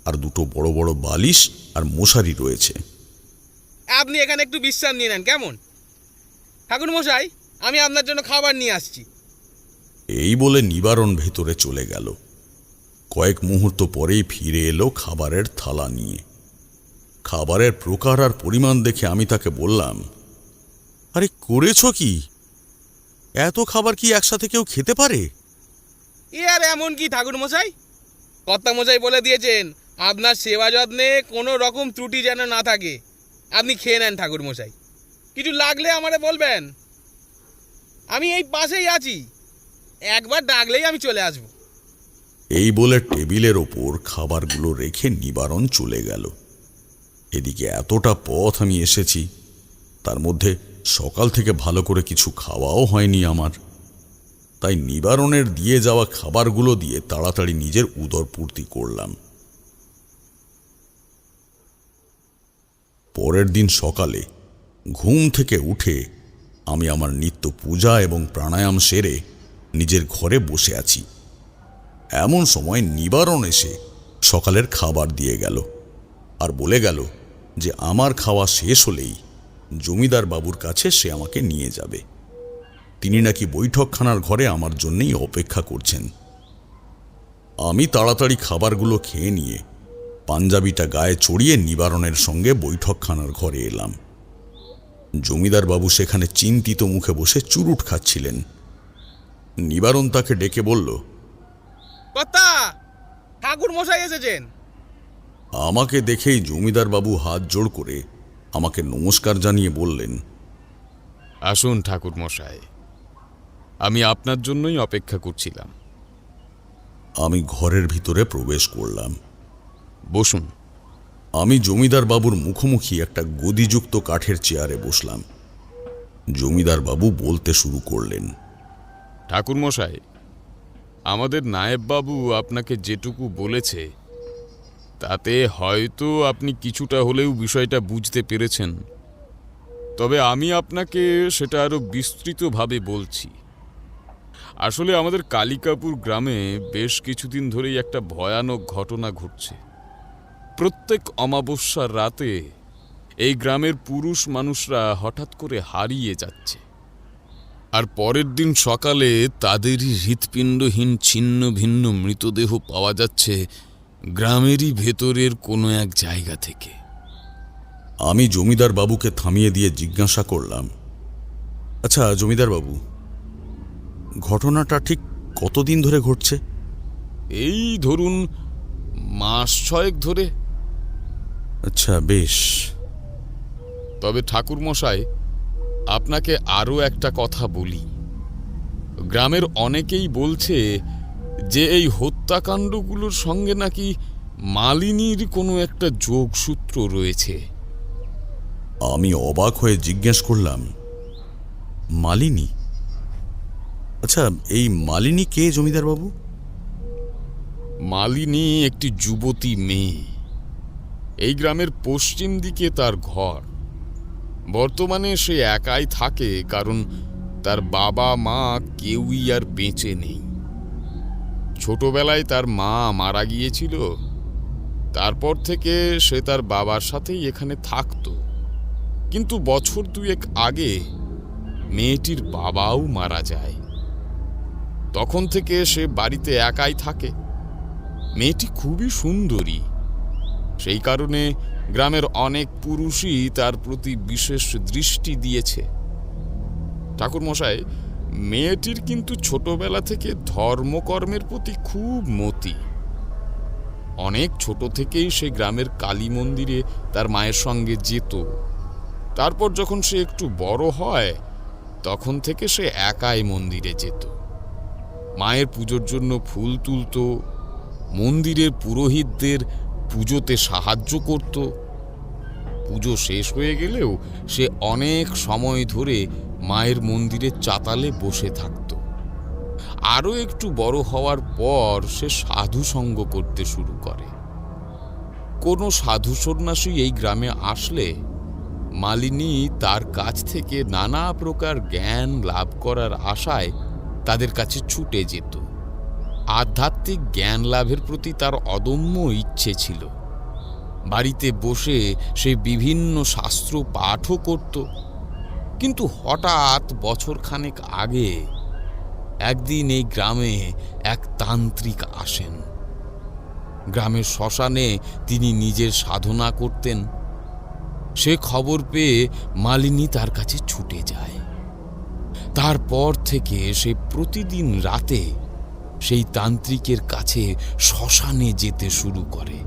আর দুটো বড় বড় বালিশ আর মশারি রয়েছে। আপনি এখানে একটু বিশ্রাম নিয়ে নেন কেমন? ঠাকুর মশাই, আমি আপনার জন্য খাবার নিয়ে আসছি। এই বলে নিবারণ ভেতরে চলে গেল। কয়েক মুহূর্ত পরেই ফিরে এলো খাবারের থালা নিয়ে। খাবারের প্রকার আর পরিমাণ দেখে আমি তাকে বললাম, আরে করেছ কি? এত খাবার কি একসাথে কেউ খেতে পারে? এ আর এমন কি ঠাকুর মশাই, কর্তা মশাই বলে দিয়েছেন আপনার সেবা যত্নে কোনো রকম ত্রুটি যেন না থাকে। আপনি খেয়ে নেন ঠাকুর মশাই, কিছু লাগলে আমারে বলবেন, আমি এই পাশেই আছি, একবার ডাকলেই আমি চলে আসব। এই বলে টেবিলের ওপর খাবারগুলো রেখে নিবারণ চলে গেল। এদিকে এতটা পথ আমি এসেছি, তার মধ্যে সকাল থেকে ভালো করে কিছু খাওয়াও হয়নি আমার। তাই নিবারণের দিয়ে যাওয়া খাবারগুলো দিয়ে তাড়াতাড়ি নিজের উদর পূর্তি করলাম। পরের দিন সকালে ঘুম থেকে উঠে আমি আমার নিত্য পূজা এবং প্রাণায়াম সেরে নিজের ঘরে বসে আছি। এমন সময় নিবারণ এসে সকালের খাবার দিয়ে গেল আর বলে গেল যে আমার খাওয়া শেষ হলেই জমিদার বাবুর কাছে সে আমাকে নিয়ে যাবে। তিনি নাকি বৈঠকখানার ঘরে আমার জন্যই অপেক্ষা করছেন। আমি তাড়াতাড়ি খাবারগুলো খেয়ে নিয়ে পাঞ্জাবিটা গায়ে চড়িয়ে নিবারণের সঙ্গে বৈঠকখানার ঘরে এলাম। জমিদার বাবু সেখানে চিন্তিত মুখে বসে চুরুট খাচ্ছিলেন। নিবারণ তাকে ডেকে বলল, কর্তা, ঠাকুর মশাই এসেছেন। আমাকে দেখেই জমিদার বাবু হাত জোড় করে আমাকে নমস্কার জানিয়ে বললেন, আসুন ঠাকুর মশাই, আমি আপনার জন্যই অপেক্ষা করছিলাম। আমি ঘরের ভিতরে প্রবেশ করলাম। বসুন। আমি জমিদার বাবুর মুখোমুখি একটা গদিযুক্ত কাঠের চেয়ারে বসলাম। জমিদার বাবু বলতে শুরু করলেন, ঠাকুর মশাই, আমাদের নায়েব বাবু আপনাকে যেটুকু বলেছে তাতে হয়তো আপনি কিছুটা হলেও বিষয়টা বুঝতে পেরেছেন। তবে আমি আপনাকে সেটা আরো বিস্তৃতভাবে বলছি। আসলে আমাদের কালিকাপুর গ্রামে বেশ কিছুদিন ধরেই একটা ভয়ানক ঘটনা ঘটছে। প্রত্যেক অমাবস্যার রাতে এই গ্রামের পুরুষ মানুষরা হঠাৎ করে হারিয়ে যাচ্ছে, আর পরের দিন সকালে তাদেরই হৃৎপিণ্ডহীন ছিন্ন ভিন্ন মৃতদেহ পাওয়া যাচ্ছে গ্রামেরই ভেতরের কোনো এক জায়গা থেকে। আমি জমিদার বাবুকে থামিয়ে দিয়ে জিজ্ঞাসা করলাম, আচ্ছা জমিদার বাবু, ঘটনাটা ঠিক কতদিন ধরে ঘটছে? এই ধরুন মাস 6 ধরে। আচ্ছা, বেশ। তবে ঠাকুর মশাই, আপনাকে আরও একটা কথা বলি। গ্রামের অনেকেই বলছে যে এই হত্যাকাণ্ডগুলোর সঙ্গে নাকি মালিনীর কোনো একটা যোগসূত্র রয়েছে। আমি অবাক হয়ে জিজ্ঞেস করলাম, মালিনী? আচ্ছা, এই মালিনী কে জমিদার বাবু? মালিনী একটি যুবতী মেয়ে। এই গ্রামের পশ্চিম দিকে তার ঘর। বর্তমানে সে একাই থাকে, কারণ তার বাবা মা কেউই আর বেঁচে নেই। ছোটবেলায় তার মা মারা গিয়েছিল, তারপর থেকে সে তার বাবার সাথেই এখানে থাকত। কিন্তু বছর দুয়েক আগে মেয়েটির বাবাও মারা যায়। তখন থেকে সে বাড়িতে একাই থাকে। মেয়েটি খুবই সুন্দরী, সেই কারণে গ্রামের অনেক পুরুষই তার প্রতি বিশেষ দৃষ্টি দিয়েছে। ঠাকুরমশাই, মেয়েটির কিন্তু ছোটবেলা থেকে ধর্মকর্মের প্রতি খুব মতি। অনেক ছোট থেকেই সে গ্রামের কালী মন্দিরে তার মায়ের সঙ্গে যেত। তারপর যখন সে একটু বড় হয় তখন থেকে সে একাই মন্দিরে যেত। মায়ের পুজোর জন্য ফুল তুলত, মন্দিরের পুরোহিতদের পুজোতে সাহায্য করত। পুজো শেষ হয়ে গেলেও সে অনেক সময় ধরে মায়ের মন্দিরের চাতালে বসে থাকত। আরও একটু বড় হওয়ার পর সে সাধু সঙ্গ করতে শুরু করে। কোনো সাধু সন্ন্যাসী এই গ্রামে আসলে মালিনী তার কাছ থেকে নানা প্রকার জ্ঞান লাভ করার আশায় তাদের কাছে ছুটে যেত। আধ্যাত্মিক জ্ঞান লাভের প্রতি তার অদম্য ইচ্ছে ছিল। বাড়িতে বসে সে বিভিন্ন শাস্ত্র পাঠও করত। কিন্তু হঠাৎ বছরখানেক আগে একদিন এই গ্রামে এক তান্ত্রিক আসেন। গ্রামের শ্মশানে তিনি নিজের সাধনা করতেন। সে খবর পেয়ে মালিনী তার কাছে ছুটে যায়। তারপর থেকে সে প্রতিদিন রাতে সেই তান্ত্রিকের কাছে শ্মশানে যেতে শুরু করে।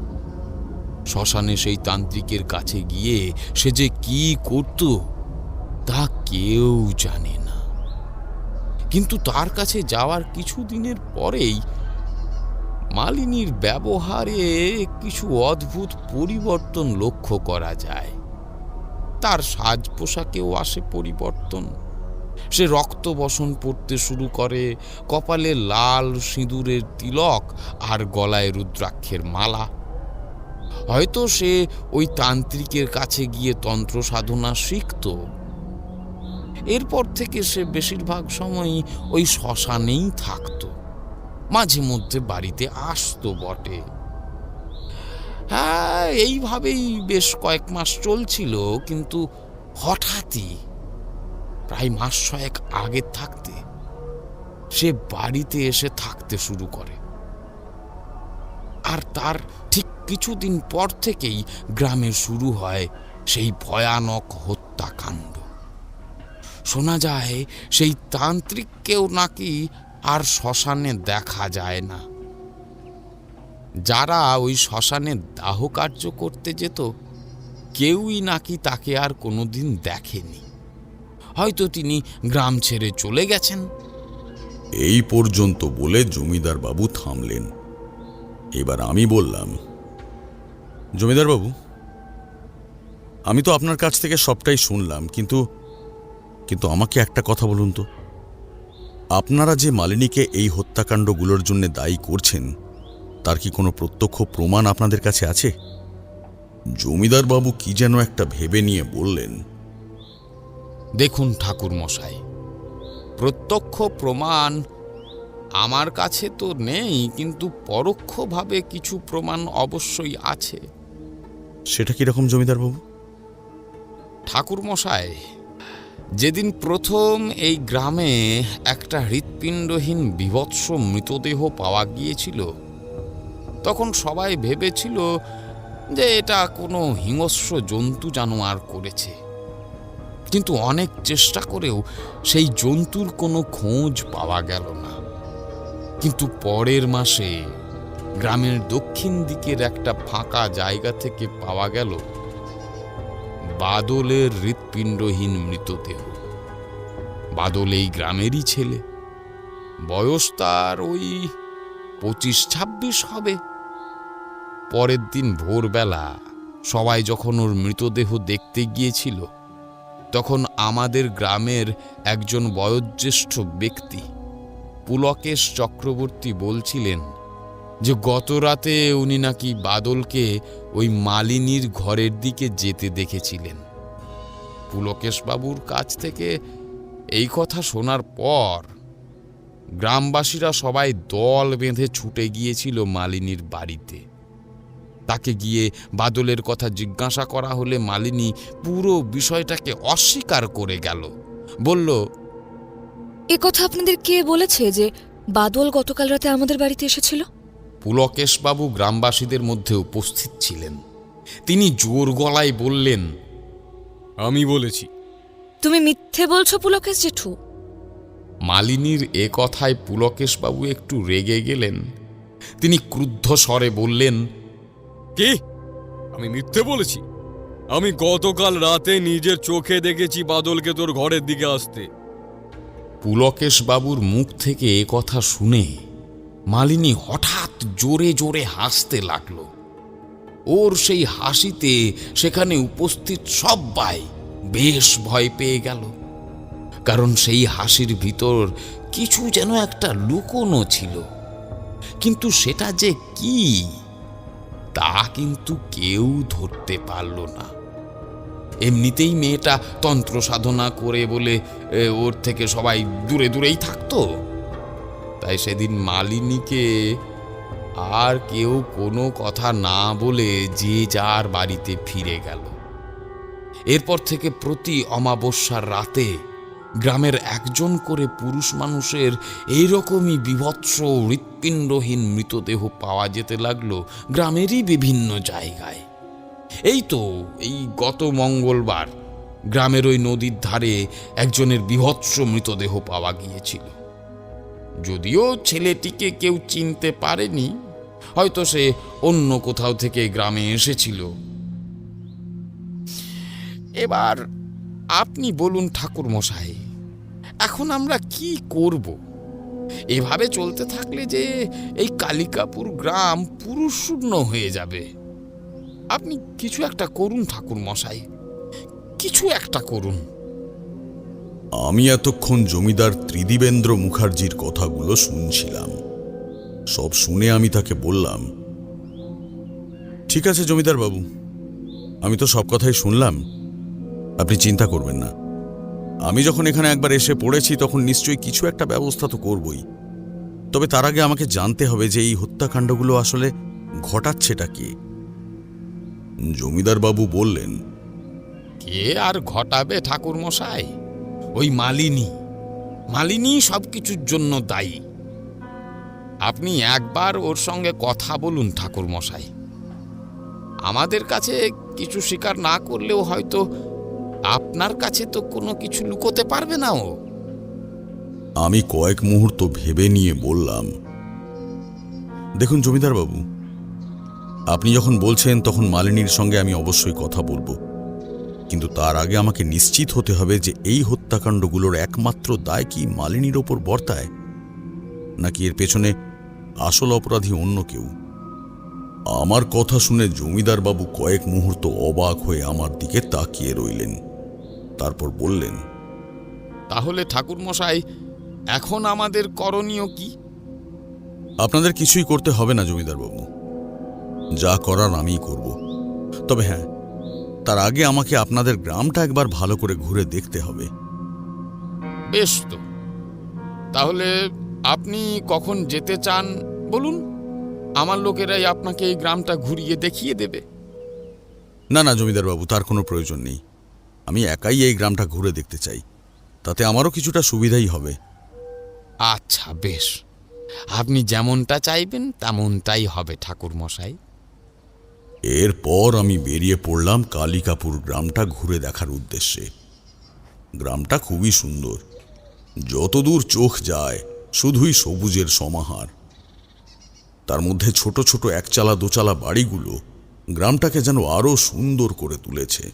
শ্মশানে সেই তান্ত্রিকের কাছে গিয়ে সে যে কি করত তা কেউ জানে না। কিন্তু তার কাছে যাওয়ার কিছুদিনের পরেই মালিনীর ব্যবহারে কিছু অদ্ভুত পরিবর্তন লক্ষ্য করা যায়। তার সাজ পোশাকেও আসে পরিবর্তন। সে রক্তবসন পড়তে শুরু করে, কপালে লাল সিঁদুরের তিলক আর গলায় রুদ্রাক্ষের মালা। হয়তো সে ওই তান্ত্রিকের কাছে গিয়ে তন্ত্র সাধনা শিখত। এরপর থেকে সে বেশিরভাগ সময়ই ওই শ্মশানেই থাকত। মাঝে মধ্যে বাড়িতে আসতো বটে। হ্যাঁ, এইভাবেই বেশ কয়েক মাস চলছিল। কিন্তু হঠাৎই প্রায় মাস 6 আগে থাকতে সে বাড়িতে এসে থাকতে শুরু করে। আর তার ঠিক কিছুদিন পর থেকেই গ্রামে শুরু হয় সেই ভয়ানক হত্যাকাণ্ড। শোনা যায় সেই তান্ত্রিককেও নাকি আর শ্মশানে দেখা যায় না। যারা ওই শ্মশানে দাহ কার্য করতে যেত কেউই নাকি তাকে আর কোনোদিন দেখেনি। হয়তো তিনি গ্রাম ছেড়ে চলে গেছেন। এই পর্যন্ত বলে জমিদার বাবু থামলেন। এবার আমি বললাম, জমিদার বাবু, আমি তো আপনার কাছ থেকে সবটাই শুনলাম, কিন্তু আমাকে একটা কথা বলুন তো, আপনারা যে মালিনীকে এই হত্যাকাণ্ডগুলোর জন্য দায়ী করছেন তার কি কোনো প্রত্যক্ষ প্রমাণ আপনাদের কাছে আছে? জমিদার বাবু কি যেন একটা ভেবে নিয়ে বললেন, দেখুন ঠাকুর মশাই, প্রত্যক্ষ প্রমাণ আমার কাছে তো নেই, কিন্তু পরোক্ষভাবে কিছু প্রমাণ অবশ্যই আছে। সেটা কিরকম জমিদার বাবু? ঠাকুর মশাই, যেদিন প্রথম এই গ্রামে একটা হৃৎপিণ্ডহীন বিভৎস মৃতদেহ পাওয়া গিয়েছিল তখন সবাই ভেবেছিল যে এটা কোনো হিংস্র জন্তু জানোয়ার করেছে। কিন্তু অনেক চেষ্টা করেও সেই জন্তুর কোনো খোঁজ পাওয়া গেল না। কিন্তু পরের মাসে গ্রামের দক্ষিণ দিকের একটা ফাঁকা জায়গা থেকে পাওয়া গেল বাদলের হৃৎপিণ্ডহীন মৃতদেহ। বাদল এই গ্রামেরই ছেলে, বয়স তার ওই 25-26 হবে। পরের দিন ভোরবেলা সবাই যখন ওর মৃতদেহ দেখতে গিয়েছিল তখন আমাদের গ্রামের একজন বয়োজ্যেষ্ঠ ব্যক্তি পুলকেশ চক্রবর্তী বলছিলেন যে গত রাতে উনি নাকি বাদলকে ওই মালিনীর ঘরের দিকে যেতে দেখেছিলেন। পুলকেশ বাবুর কাছ থেকে এই কথা শোনার পর গ্রামবাসীরা সবাই দল বেঁধে ছুটে গিয়েছিল মালিনীর বাড়িতে। তাকে গিয়ে বাদলের কথা জিজ্ঞাসা করা হলে মালিনী পুরো বিষয়টাকে অস্বীকার করে গেল। বলল, এ কথা আপনাদের কে বলেছে যে বাদল গতকাল রাতে আমাদের বাড়িতে এসেছিল? পুলকেশবাবু গ্রামবাসীদের মধ্যে উপস্থিত ছিলেন। তিনি জোর গলায় বললেন, আমি বলেছি। তুমি মিথ্যে বলছো পুলকেশ জেঠু। মালিনীর এ কথায় পুলকেশবাবু একটু রেগে গেলেন। তিনি ক্রুদ্ধ স্বরে বললেন, কি? আমি মিথ্যে বলেছি? আমি গতকাল রাতে নিজের চোখে দেখেছি বাদলকে তোর ঘরের দিকে আসতে। পুলকেশবাবুর মুখ থেকে এ কথা শুনে মালিনী হঠাৎ জোরে জোরে হাসতে লাগল। ওর সেই হাসিতে সেখানে উপস্থিত সবাই বেশ ভয় পেয়ে গেল, কারণ সেই হাসির ভিতর কিছু যেন একটা লুকোনো ছিল। কিন্তু সেটা যে কি তা কিন্তু কেউ ধরতে পারল না। এমনিতেই মেয়েটা তন্ত্র সাধনা করে বলে ওর থেকে সবাই দূরে দূরেই থাকতো। তাই সেদিন মালিনীকে আর কেউ কোনো কথা না বলে যে যার বাড়িতে ফিরে গেল। এরপর থেকে প্রতি অমাবস্যার রাতে গ্রামের একজন করে পুরুষ মানুষের এইরকমই বিভৎস হৃৎপিণ্ডহীন মৃতদেহ পাওয়া যেতে লাগলো গ্রামেরই বিভিন্ন জায়গায়। এই গত মঙ্গলবার গ্রামের ওই নদীর ধারে একজনের বিভৎস মৃতদেহ পাওয়া গিয়েছিল। যদিও ছেলেটিকে কেউ চিনতে পারেনি, হয়তো সে অন্য কোথাও থেকে গ্রামে এসেছিল। এবার আপনি বলুন ঠাকুর মশাই, এখন আমরা কি করব? এভাবে চলতে থাকলে যে এই কালিকাপুর গ্রাম পুরুষ শূন্য হয়ে যাবে। আপনি কিছু একটা করুন ঠাকুর মশাই, কিছু একটা করুন। আমি এতক্ষণ জমিদার ত্রিদিবেন্দ্র মুখার্জির কথাগুলো শুনছিলাম। সব শুনে আমি তাকে বললাম, ঠিক আছে জমিদার বাবু, আমি তো সব কথাই শুনলাম, আপনি চিন্তা করবেন না। আমি যখন এখানে একবার এসে পড়েছি তখন নিশ্চয়ই কিছু একটা ব্যবস্থা তো করবই। তবে তার আগে আমাকে জানতে হবে যে এই হত্যাকাণ্ডগুলো আসলে ঘটাচ্ছেটা কে। জমিদার বাবু বললেন, কে আর ঘটাবে ঠাকুর মশাই? ওই মালিনী সবকিছুর জন্য দায়ী। আপনি একবার ওর সঙ্গে কথা বলুন ঠাকুর মশাই। আমাদের কাছে কিছু স্বীকার না করলেও হয়তো আপনার কাছে তো কোনো কিছু লুকোতে পারবে না ও। আমি কয়েক মুহূর্ত ভেবে নিয়ে বললাম, দেখুন জমিদার বাবু, আপনি যখন বলছেন তখন মালিনীর সঙ্গে আমি অবশ্যই কথা বলবো, কিন্তু তার আগে আমাকে নিশ্চিত হতে হবে যে এই হত্যাকাণ্ডগুলোর একমাত্র দায় কি মালিনীর ওপর বর্তায়, নাকি এর পেছনে আসল অপরাধী অন্য কেউ। আমার কথা শুনে জমিদার বাবু কয়েক মুহূর্ত অবাক হয়ে আমার দিকে তাকিয়ে রইলেন। তারপর বললেন, তাহলে ঠাকুর মশাই এখন আমাদের করণীয় কি? আপনাদের কিছুই করতে হবে না জমিদার বাবু, যা করার আমিই করব। তবে হ্যাঁ, তার আগে আমাকে আপনাদের গ্রামটা একবার ভালো করে ঘুরে দেখতে হবে। বেশ তো, তাহলে আপনি কখন যেতে চান বলুন, আমার লোকেরাই আপনাকে এই গ্রামটা ঘুরিয়ে দেখিয়ে দেবে। না না জমিদার বাবু, তার কোনো প্রয়োজন নেই। আমি একাই এই গ্রামটা ঘুরে দেখতে চাই, তাতে আমারও কিছুটা সুবিধাই হবে। আচ্ছা বেশ, আপনি যেমনটা চাইবেন তেমনটাই হবে ঠাকুর মশাই। এরপর আমি বেরিয়ে পড়লাম কালিকাপুর গ্রামটা ঘুরে দেখার উদ্দেশ্যে। গ্রামটা খুবই সুন্দর, যতদূর চোখ যায় শুধুই সবুজের সমাহার। তার মধ্যে ছোট ছোট একচালা দোচালা বাড়িগুলো গ্রামটাকে যেন আরো সুন্দর করে তুলেছে।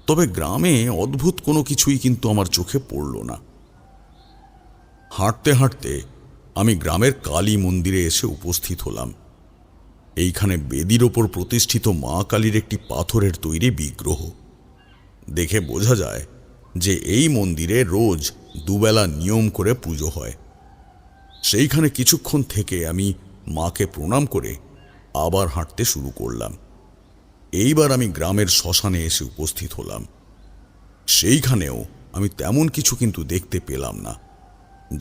তবে গ্রামে অদ্ভুত কোনো কিছুই কিন্তু আমার চোখে পড়ল না। হাঁটতে হাঁটতে আমি গ্রামের কালী মন্দিরে এসে উপস্থিত হলাম। এইখানে বেদির ওপর প্রতিষ্ঠিত মা কালীর একটি পাথরের তৈরি বিগ্রহ দেখে বোঝা যায় যে এই মন্দিরে রোজ দুবেলা নিয়ম করে পুজো হয়। সেইখানে কিছুক্ষণ থেকে আমি মাকে প্রণাম করে আবার হাঁটতে শুরু করলাম। এইবার আমি গ্রামের শ্মশানে এসে উপস্থিত হলাম। সেইখানেও আমি তেমন কিছু কিন্তু দেখতে পেলাম না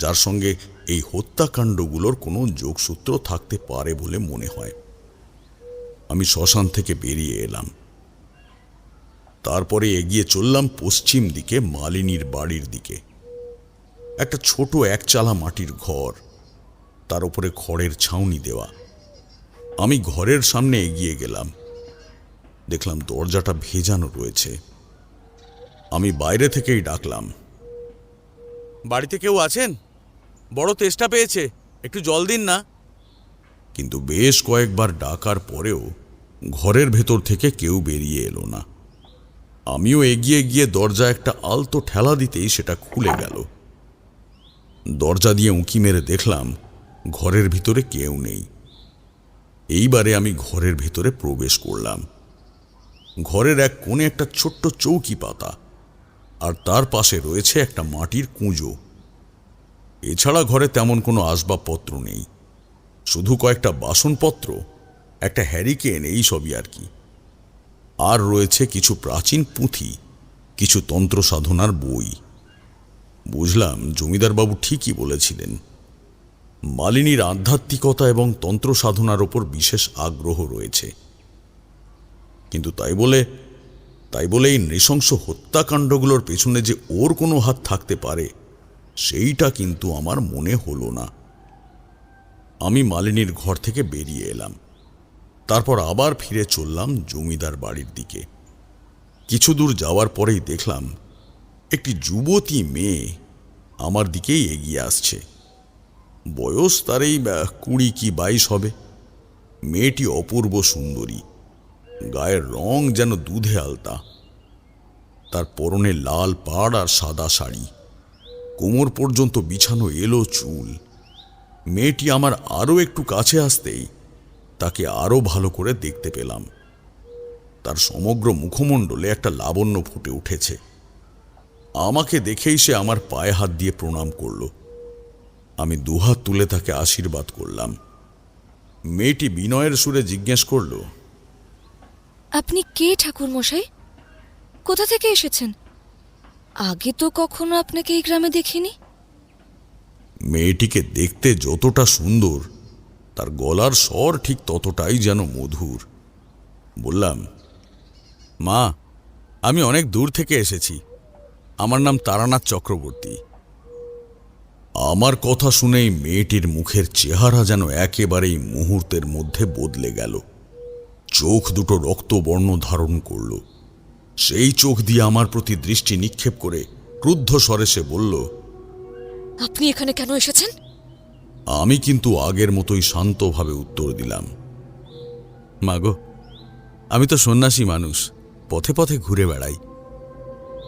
যার সঙ্গে এই হত্যাকাণ্ডগুলোর কোনো যোগসূত্র থাকতে পারে বলে মনে হয়। আমি শ্মশান থেকে বেরিয়ে এলাম। তারপরে এগিয়ে চললাম পশ্চিম দিকে মালিনীর বাড়ির দিকে। একটা ছোট একচালা মাটির ঘর, তার উপরে খড়ের ছাউনি দেওয়া। আমি ঘরের সামনে এগিয়ে গেলাম, দেখলাম দরজাটা ভেজানো রয়েছে। আমি বাইরে থেকেই ডাকলাম, বাড়িতে কেউ আছেন? বড় তেষ্টা পেয়েছে, একটু জল দিন না। কিন্তু বেশ কয়েকবার ডাকার পরেও ঘরের ভেতর থেকে কেউ বেরিয়ে এলো না। আমিও এগিয়ে গিয়ে দরজা একটা আলতো ঠেলা দিতেই সেটা খুলে গেল। দরজা দিয়ে উঁকি মেরে দেখলাম ঘরের ভিতরে কেউ নেই। এইবারে আমি ঘরের ভিতরে প্রবেশ করলাম। ঘরের এক কোণে একটা ছোট্ট চৌকি পাতা, আর তার পাশে রয়েছে একটা মাটির কুঁজো। এছাড়া ঘরে তেমন কোনো আসবাবপত্র নেই, শুধু কয়েকটা বাসনপত্র, একটা হ্যারিকেন, এই সবই আর কি। আর রয়েছে কিছু প্রাচীন পুঁথি, কিছু তন্ত্র সাধনার বই। বুঝলাম জমিদারবাবু ঠিকই বলেছিলেন, মালিনীর আধ্যাত্মিকতা এবং তন্ত্র সাধনার ওপর বিশেষ আগ্রহ রয়েছে। কিন্তু তাই বলে এই নৃশংস হত্যাকাণ্ডগুলোর পেছনে যে ওর কোনো হাত থাকতে পারে, সেইটা কিন্তু আমার মনে হলো না। আমি মালিনীর ঘর থেকে বেরিয়ে এলাম, তারপর আবার ফিরে চললাম জমিদার বাড়ির দিকে। কিছু দূর যাওয়ার পরেই দেখলাম একটি যুবতী মেয়ে আমার দিকেই এগিয়ে আসছে। বয়স তার এই 20 কি 22 হবে। মেয়েটি অপূর্ব সুন্দরী, গায়ের রং যেন দুধে আলতা। তার পরনে লাল পাড় আর সাদা শাড়ি, কোমর পর্যন্ত বিছানো এলো চুল। মেয়েটি আমার আরও একটু কাছে আসতেই তাকে আরও ভালো করে দেখতে পেলাম। তার সমগ্র মুখমণ্ডলে একটা লাবণ্য ফুটে উঠেছে। আমাকে দেখেই সে আমার পায়ে হাত দিয়ে প্রণাম করল। আমি দুহাত তুলে তাকে আশীর্বাদ করলাম। মেয়েটি বিনয়ের সুরে জিজ্ঞেস করল, আপনি কে ঠাকুর মশাই? কোথা থেকে এসেছেন? আগে তো কখনো আপনাকে এই গ্রামে দেখিনি। মেয়েটিকে দেখতে যতটা সুন্দর, তার গলার স্বর ঠিক ততটাই যেন মধুর। বললাম, মা, আমি অনেক দূর থেকে এসেছি। আমার নাম তারানাথ চক্রবর্তী। আমার কথা শুনেই মেয়েটির মুখের চেহারা যেন একেবারেই মুহূর্তের মধ্যে বদলে গেল। চোখ দুটো রক্তবর্ণ ধারণ করল। সেই চোখ দিয়ে আমার প্রতি দৃষ্টি নিক্ষেপ করে ক্রুদ্ধ স্বরে সে বলল, আপনি এখানে কেন এসেছেন? আমি কিন্তু আগের মতোই শান্তভাবে উত্তর দিলাম, মাগো, আমি তো সন্ন্যাসী মানুষ, পথে পথে ঘুরে বেড়াই।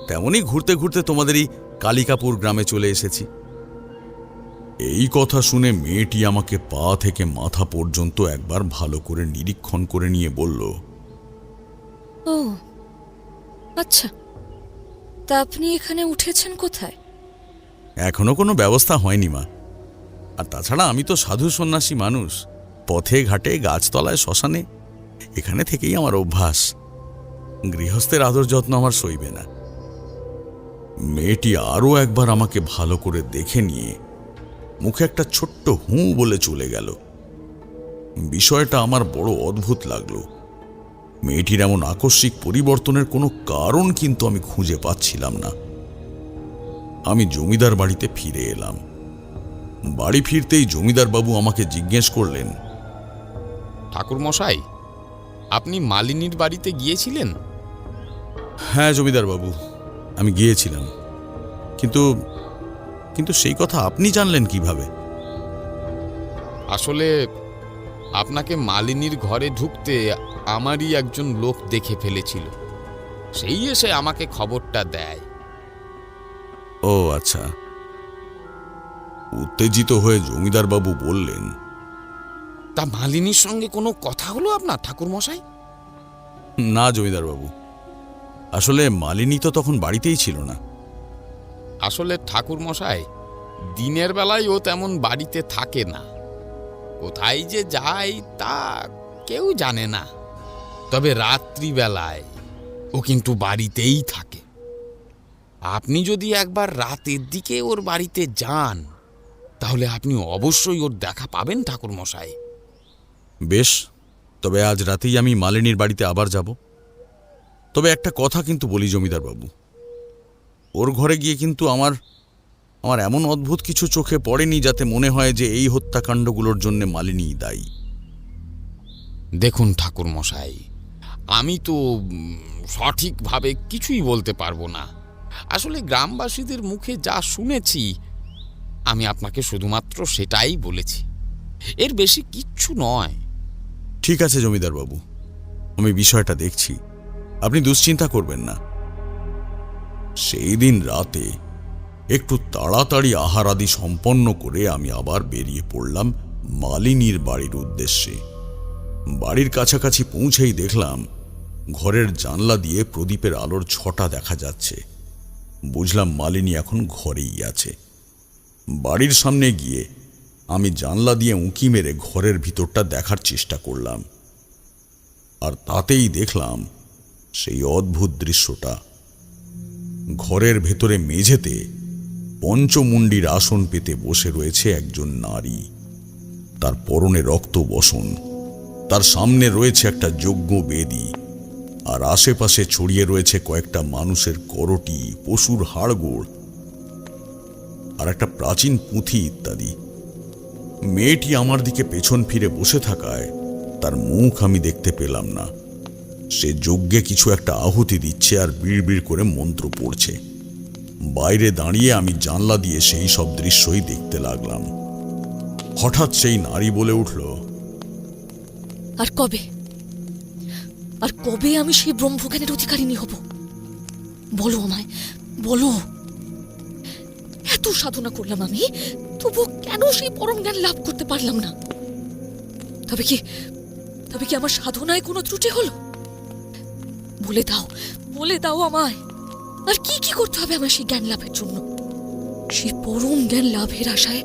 তেমনই ঘুরতে ঘুরতে তোমাদের এই কালিকাপুর গ্রামে চলে এসেছি। এই কথা শুনে মেয়েটি আমাকে পা থেকে মাথা পর্যন্ত একবার ভালো করে নিরীক্ষণ করে নিয়ে বলল, ও আচ্ছা, তা আপনি এখানে উঠেছেন কোথায়? এখনো কোনো ব্যবস্থা হয়নি মা। আর তাছাড়া আমি তো সাধু সন্ন্যাসী মানুষ, পথে ঘাটে গাছতলায় শ্মশানে এখানে থেকেই আমার অভ্যাস। গৃহস্থের আদর যত্ন আমার সইবে না। মেয়েটি আরও একবার আমাকে ভালো করে দেখে নিয়ে মুখে একটা ছোট্ট হুঁ বলে চলে গেল। বিষয়টা আমার বড় অদ্ভুত লাগলো। মেয়েটির এমন আকস্মিক পরিবর্তনের কোনো কারণ কিন্তু আমি খুঁজে পাচ্ছিলাম না। আমি জমিদার বাড়িতে ফিরে এলাম। বাড়ি ফিরতেই জমিদারবাবু আমাকে জিজ্ঞেস করলেন, ঠাকুর মশাই, আপনি মালিনীর বাড়িতে গিয়েছিলেন? হ্যাঁ জমিদারবাবু, আমি গিয়েছিলাম। কিন্তু সেই কথা আপনি জানলেন কিভাবে? আসলে আপনাকে মালিনীর ঘরে ঢুকতে আমারই একজন লোক দেখে ফেলেছিল, সেই এসে আমাকে খবরটা দেয়। ও আচ্ছা। উত্তেজিত হয়ে জমিদারবাবু বললেন, তা মালিনীর সঙ্গে কোনো কথা হলো আপনার ঠাকুর মশাই? না জমিদারবাবু, আসলে মালিনী তো তখন বাড়িতেই ছিল না। আসলে ঠাকুর মশাই, দিনের বেলায় ও তেমন বাড়িতে থাকে না, কোথায় যে যায় তা কেউ জানে না। তবে রাত্রিবেলায় ও কিন্তু বাড়িতেই থাকে। আপনি যদি একবার রাতের দিকে ওর বাড়িতে যান, তাহলে আপনি অবশ্যই ওর দেখা পাবেন ঠাকুর মশাই। বেশ, তবে আজ রাতেই আমি মালিনীর বাড়িতে আবার যাব। তবে একটা কথা কিন্তু বলি জমিদার বাবু, ওর ঘরে গিয়ে কিন্তু আমার এমন অদ্ভুত কিছু চোখে পড়েনি যাতে মনে হয় যে এই হত্যাকাণ্ডগুলোর জন্য মালিনীই দায়ী। দেখুন ঠাকুর মশাই, আমি তো সঠিকভাবে কিছুই বলতে পারবো না। আসলে গ্রামবাসীদের মুখে যা শুনেছি আমি আপনাকে শুধুমাত্র সেটাই বলেছি, এর বেশি কিচ্ছু নয়। ঠিক আছে জমিদার বাবু, আমি বিষয়টা দেখছি, আপনি দুশ্চিন্তা করবেন না। সেই দিন রাতে একটু তাড়াতাড়ি আহার আদি সম্পন্ন করে আমি আবার বেরিয়ে পড়লাম মালিনীর বাড়ির উদ্দেশ্যে। বাড়ির কাছাকাছি পৌঁছেই দেখলাম ঘরের জানলা দিয়ে প্রদীপের আলোর ছটা দেখা যাচ্ছে। বুঝলাম মালিনী এখন ঘরেই আছে। বাড়ির সামনে গিয়ে আমি জানলা দিয়ে উঁকি মেরে ঘরের ভিতরটা দেখার চেষ্টা করলাম, আর তাতেই দেখলাম সেই অদ্ভুত দৃশ্যটা। ঘরের ভেতরে মেঝেতে পঞ্চমুণ্ডির আসন পেতে বসে রয়েছে একজন নারী। তার পরনে রক্ত বসন, তার সামনে রয়েছে একটা যজ্ঞ বেদী, আর আশেপাশে ছড়িয়ে রয়েছে কয়েকটা মানুষের করটি, পশুর হাড়গোড় আর একটা প্রাচীন পুঁথি ইত্যাদি। মেয়েটি আমার দিকে পেছন ফিরে বসে থাকায় তার মুখ আমি দেখতে পেলাম না। সে যজ্ঞে কিছু একটা আহুতি দিচ্ছে আর বিড়বিড় করে মন্ত্র পড়ছে। বাইরে দাঁড়িয়ে আমি জানলা দিয়ে সেই সব দৃশ্যই দেখতে লাগলাম। হঠাৎ সেই নারী বলে উঠল, আর কবে আমি সেই ব্রহ্মজ্ঞানের অধিকারিণী হব? বলো আমায়, বলো। এত সাধনা করলাম আমি, তবু কেন সেই পরম জ্ঞান লাভ করতে পারলাম না? তবে কি আমার সাধনায় কোনো ত্রুটি হলো? বলে দাও আমায়, আর কি করতে হবে আমার সেই জ্ঞান লাভের জন্য? সেই পরম জ্ঞান লাভের আশায়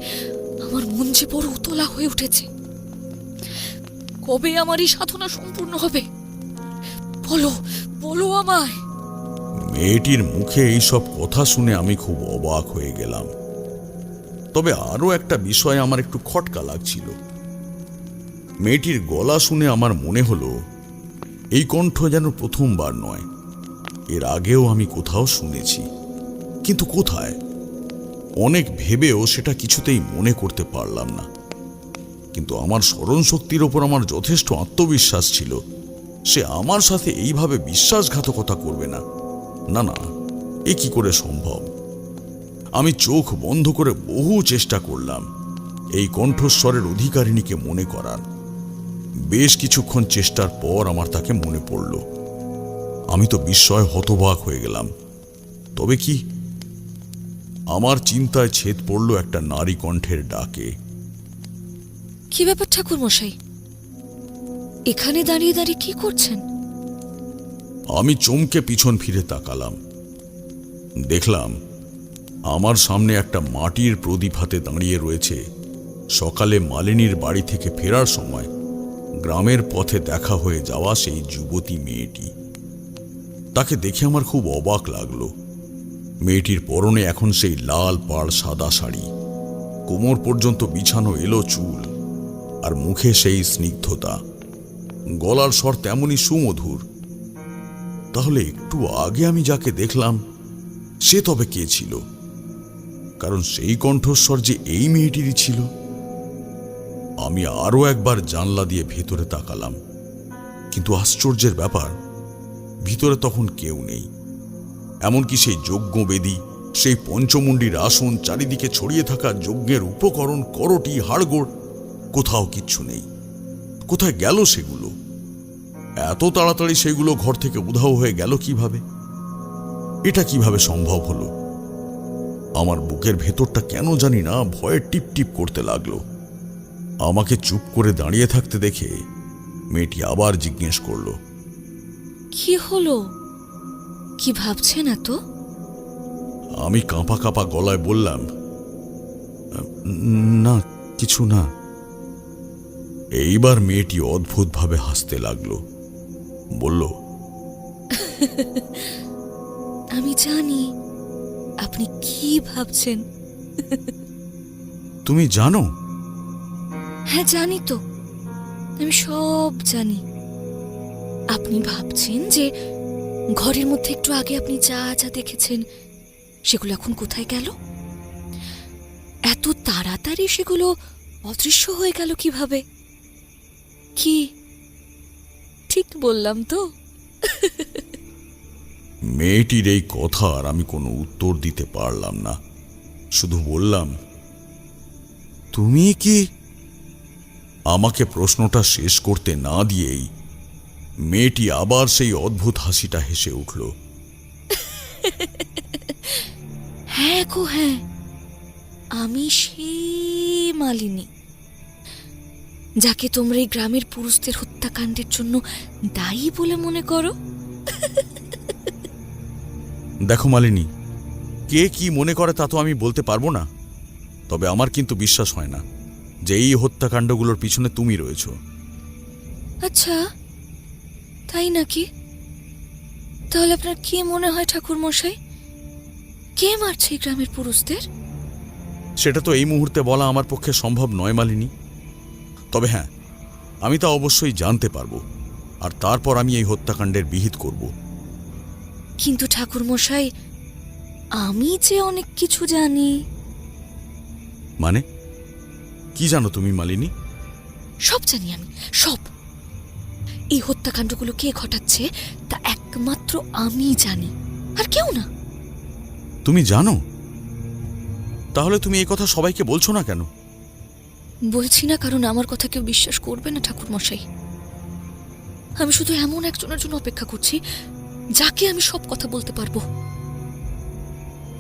আমার মন যে বড় উতলা হয়ে উঠেছে। কবে আমার এই সাধনা সম্পূর্ণ হবে? বলো আমায়। মেয়েটির মুখে এইসব কথা শুনে আমি খুব অবাক হয়ে গেলাম। তবে আরো একটা বিষয় আমার একটু খটকা লাগছিল। মেয়েটির গলা শুনে আমার মনে হলো এই কণ্ঠ যেন প্রথমবার নয়, এর আগেও আমি কোথাও শুনেছি, কিন্তু কোথায়? অনেক ভেবেও সেটা কিছুতেই মনে করতে পারলাম না। কিন্তু আমার স্মরণ শক্তির ওপর আমার যথেষ্ট আত্মবিশ্বাস ছিল, সে আমার সাথে এইভাবে বিশ্বাসঘাতকতা করবে না। না, এ কি করে সম্ভব? আমি চোখ বন্ধ করে বহু চেষ্টা করলাম এই কণ্ঠস্বরের অধিকারিণীকে মনে করার। বেশ কিছুক্ষণ চেষ্টার পর আমার তাকে মনে পড়ল। আমি তো বিস্ময়ে হতবাক হয়ে গেলাম। তবে কি? আমার চিন্তায় ছেদ পড়ল একটা নারী কণ্ঠের ডাকে। কি ব্যাপার ঠাকুর মশাই, এখানে দাঁড়িয়ে দাঁড়িয়ে কি করছেন? আমি চমকে পিছন ফিরে তাকালাম। দেখলাম আমার সামনে একটা মাটির প্রদীপ হাতে দাঁড়িয়ে রয়েছে সকালে মালিনীর বাড়ি থেকে ফেরার সময় গ্রামের পথে দেখা হয়ে যাওয়া সেই যুবতী মেয়েটি। তাকে দেখে আমার খুব অবাক লাগলো। মেয়েটির পরনে এখন সেই লাল পাড় সাদা শাড়ি, কোমর পর্যন্ত বিছানো এলো চুল, আর মুখে সেই স্নিগ্ধতা, গলার স্বর তেমনই সুমধুর। তাহলে একটু আগে আমি যাকে দেখলাম সে তবে কে ছিল? কারণ সেই কণ্ঠস্বর যে এই মেয়েটিরই ছিল। আমি আরো একবার জানলা দিয়ে ভেতরে তাকালাম, কিন্তু আশ্চর্যের ব্যাপার, ভিতরে তখন কেউ নেই। এমনকি সেই যজ্ঞবেদী, সেই পঞ্চমুণ্ডির আসন, চারিদিকে ছড়িয়ে থাকা যজ্ঞের উপকরণ, করটি, হাড়গোড়, কোথাও কিচ্ছু নেই। কোথায় গেল সেগুলো? এত তাড়াতাড়ি সেগুলো ঘর থেকে উধাও হয়ে গেল কিভাবে? এটা কিভাবে সম্ভব হলো? আমার বুকের ভেতরটা কেন জানি না ভয়ে টিপ টিপ করতে লাগলো। আমাকে চুপ করে দাঁড়িয়ে থাকতে দেখে মেয়েটি আবার জিজ্ঞেস করলো, কি হলো? কি ভাবছেন এত? আমি কাঁপা কাঁপা গলায় বললাম, না, কিছু না। এইবার মেয়েটি অদ্ভুতভাবে হাসতে লাগলো। বলল, আমি জানি আপনি কি ভাবছেন। তুমি জানো? হ্যাঁ, জানি তো। আমি সব জানি। আপনি ভাবছেন যে ঘরের মধ্যে একটু আগে আপনি যা যা দেখেছেন সেগুলো এখন কোথায় গেল? এত তাড়াতাড়ি সেগুলো অদৃশ্য হয়ে গেল কিভাবে? কি ঠিক বললাম তো? মেয়েটির এই কথার আমি কোনো উত্তর দিতে পারলাম না, শুধু বললাম, তুমি কি? আমাকে প্রশ্নটা শেষ করতে না দিয়েই মেয়েটি আবার সেই অদ্ভুত হাসিটা হেসে উঠল। হ্যাঁ গো হ্যাঁ, আমি সেই মালিনী যাকে তোমরা এই গ্রামের পুরুষদের হত্যাকাণ্ডের জন্য দায়ী বলে মনে করো। দেখো মালিনী, কে কি মনে করে তা তো আমি বলতে পারবো না, তবে আমার কিন্তু বিশ্বাস হয় না যে এই হত্যাকাণ্ডগুলোর পিছনে তুমি রয়েছো। আচ্ছা তাই নাকি? তাহলে আপনার কি মনে হয় ঠাকুর মশাই, কে মারছে এই গ্রামের পুরুষদের? সেটা তো এই মুহূর্তে বলা আমার পক্ষে সম্ভব নয় মালিনী, তবে হ্যাঁ, আমি তা অবশ্যই জানতে পারবো, আর তারপর আমি এই হত্যাকাণ্ডের বিহিত করব। কিন্তু ঠাকুর মশাই, আমি যে অনেক কিছু জানি। মানে কি জানো তুমি মালিনী? সব জানি আমি, সব। এই হত্যাকাণ্ডগুলো কে ঘটাচ্ছে তা একমাত্র আমি জানি, আর কেউ না। তুমি জানো? তাহলে তুমি এই কথা সবাইকে বলছো না কেন? বলছি না কারণ আমার কথা কেউ বিশ্বাস করবে না ঠাকুর মশাই। আমি শুধু এমন একজনের জন্য অপেক্ষা করছি যাকে আমি সব কথা বলতে পারবো।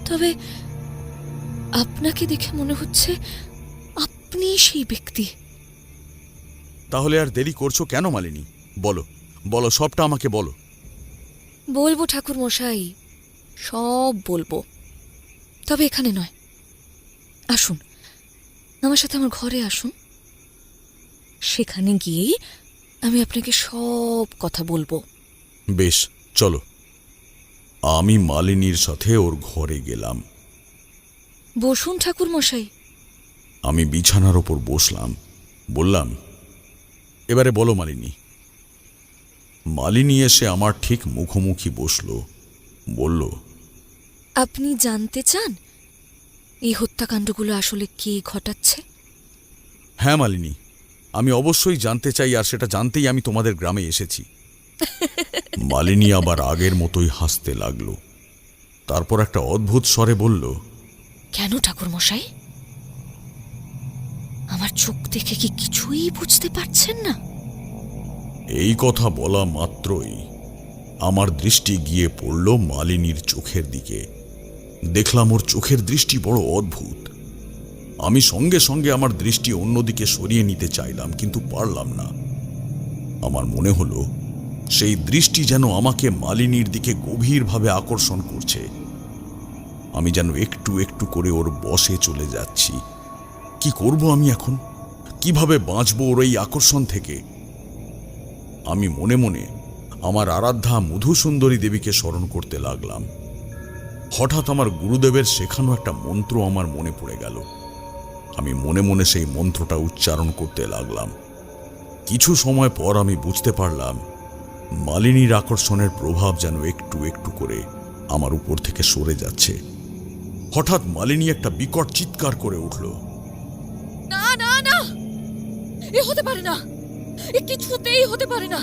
তবে আপনাকে দেখে মনে হচ্ছে আপনি সেই ব্যক্তি। তাহলে আর দেরি করছো কেন মালিনী? বলো বলো, সবটা আমাকে বলো। বলবো ঠাকুর মশাই, সব বলবো, তবে এখানে নয়। আসুন আমার সাথে আমার ঘরে আসুন, সেখানে গিয়েই আমি আপনাকে সব কথা বলবো। বেশ, চলো। আমি মালিনীর সাথে ওর ঘরে গেলাম। বসুন ঠাকুর মশাই। আমি বিছানার ওপর বসলাম, বললাম, এবারে বলো মালিনী। মালিনী এসে আমার ঠিক মুখোমুখি বসলো, বলল, আপনি জানতে চান এই হত্যাকাণ্ডগুলো আসলে কে ঘটাচ্ছে? হ্যাঁ মালিনী, আমি অবশ্যই জানতে চাই, আর সেটা জানতেই আমি তোমাদের গ্রামে এসেছি। মালিনী আবার আগের মতোই হাসতে লাগলো, তারপর একটা অদ্ভুত স্বরে বলল, কেন ঠাকুর মশাই, আমার চোখ দেখে কি কিছুই বুঝতে পারছেন না? এই কথা বলা মাত্রই আমার দৃষ্টি গিয়ে পড়ল মালিনীর চোখের দিকে। দেখলাম ওর চোখের দৃষ্টি বড় অদ্ভুত। আমি সঙ্গে সঙ্গে আমার দৃষ্টি অন্যদিকে সরিয়ে নিতে চাইলাম, কিন্তু পারলাম না। আমার মনে হলো সেই দৃষ্টি যেন আমাকে মালিনীর দিকে গভীরভাবে আকর্ষণ করছে। আমি যেন একটু একটু করে ওর বশে চলে যাচ্ছি। কি করব আমি এখন? কিভাবে বাঁচবো ওর এই আকর্ষণ থেকে? আমি মনে মনে আমার আরাধ্যা মধুসুন্দরী দেবীকে স্মরণ করতে লাগলাম। হঠাৎ আমার গুরুদেবের শেখানো একটা মন্ত্র আমার মনে পড়ে গেল। আমি মনে মনে সেই মন্ত্রটা উচ্চারণ করতে লাগলাম। কিছু সময় পর আমি বুঝতে পারলাম মালিনীর আকর্ষণের প্রভাব যেন একটু একটু করে আমার উপর থেকে সরে যাচ্ছে। হঠাৎ মালিনী একটা বিকট চিৎকার করে উঠল, না না না, এ হতে পারে না, এ কিছুতেই হতে পারে না।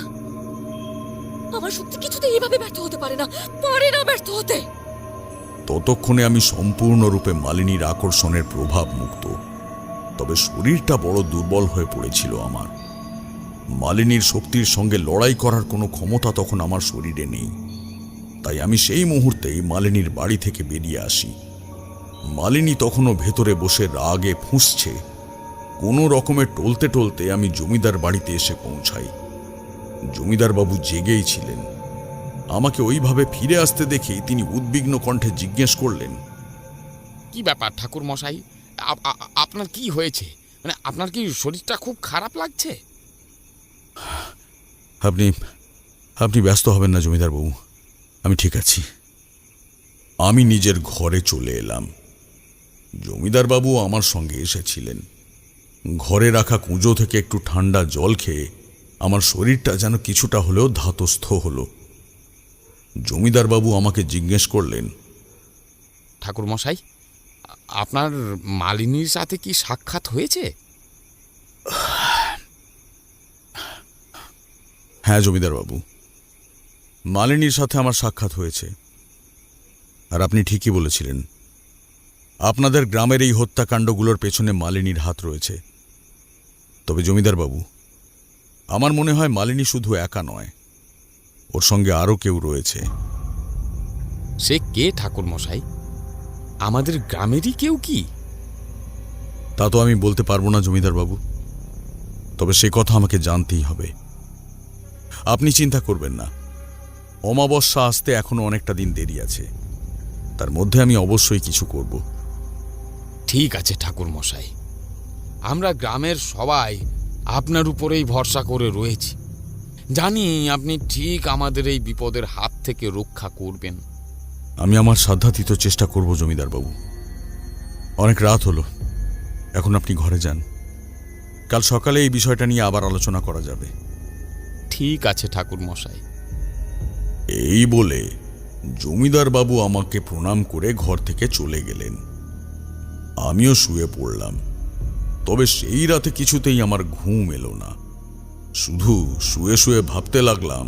আমার শক্তি কিছুতেই এইভাবে ব্যর্থ হতে পারে না, পারে না ব্যর্থ হতে। ততক্ষণে আমি সম্পূর্ণরূপে মালিনীর আকর্ষণের প্রভাব মুক্ত, তবে শরীরটা বড় দুর্বল হয়ে পড়েছিল আমার। মালিনীর শক্তির সঙ্গে লড়াই করার কোনো ক্ষমতা তখন আমার শরীরে নেই। তাই আমি সেই মুহূর্তেই মালিনীর বাড়ি থেকে বেরিয়ে আসি। মালিনী তখনও ভেতরে বসে রাগে ফুঁসছে। কোনো রকমে টলতে টলতে আমি জমিদার বাড়িতে এসে পৌঁছাই। জমিদার বাবু জেগেই ছিলেন। আমাকে ওইভাবে ফিরে আসতে দেখেই তিনি উদ্বিগ্ন কণ্ঠে জিজ্ঞেস করলেন, কি ব্যাপার ঠাকুর মশাই, আপনার কি হয়েছে? মানে আপনার কি শরীরটা খুব খারাপ লাগছে? আপনি ব্যস্ত হবেন না জমিদার বাবু, আমি ঠিক আছি। আমি নিজের ঘরে চলে এলাম। জমিদার বাবু আমার সঙ্গে এসেছিলেন। ঘরে রাখা কুঁজো থেকে একটু ঠান্ডা জল খেয়ে আমার শরীরটা যেন কিছুটা হলেও ধাতস্থ হলো। জমিদার বাবু আমাকে জিজ্ঞেস করলেন, ঠাকুরমশাই, আপনার মালিনীর সাথে কি সাক্ষাৎ হয়েছে? হ্যাঁ জমিদার বাবু, মালিনীর সাথে আমার সাক্ষাৎ হয়েছে। আর আপনি ঠিকই বলেছিলেন, আপনাদের গ্রামের এই হত্যাকাণ্ডগুলোর পেছনে মালিনীর হাত রয়েছে। তবে জমিদার বাবু, আমার মনে হয় মালিনী শুধু একা নয়, ওর সঙ্গে আরও কেউ রয়েছে। সে কে ঠাকুরমশাই? আমাদের গ্রামেরই কেউ কি? তা তো আমি বলতে পারবো না জমিদার বাবু, তবে সে কথা আমাকে জানতেই হবে। আপনি চিন্তা করবেন না, অমাবস্যা আসতে এখনো অনেকটা দিন দেরি আছে, তার মধ্যে আমি অবশ্যই কিছু করব। ঠিক আছে ঠাকুরমশাই, আমরা গ্রামের সবাই আপনার উপরেই ভরসা করে রয়েছি। জানি আপনি ঠিক আমাদের এই বিপদের হাত থেকে রক্ষা করবেন। আমি আমার সাধ্যাতীত চেষ্টা করব জমিদার বাবু। অনেক রাত হলো, এখন আপনি ঘরে যান। কাল সকালে এই বিষয়টা নিয়ে আবার আলোচনা করা যাবে। ঠিক আছে ঠাকুরমশাই। এই বলে জমিদার বাবু আমাকে প্রণাম করে ঘর থেকে চলে গেলেন। আমিও শুয়ে পড়লাম। তবে সেই রাতে কিছুতেই আমার ঘুম এলো না। শুধু শুয়ে শুয়ে ভাবতে লাগলাম,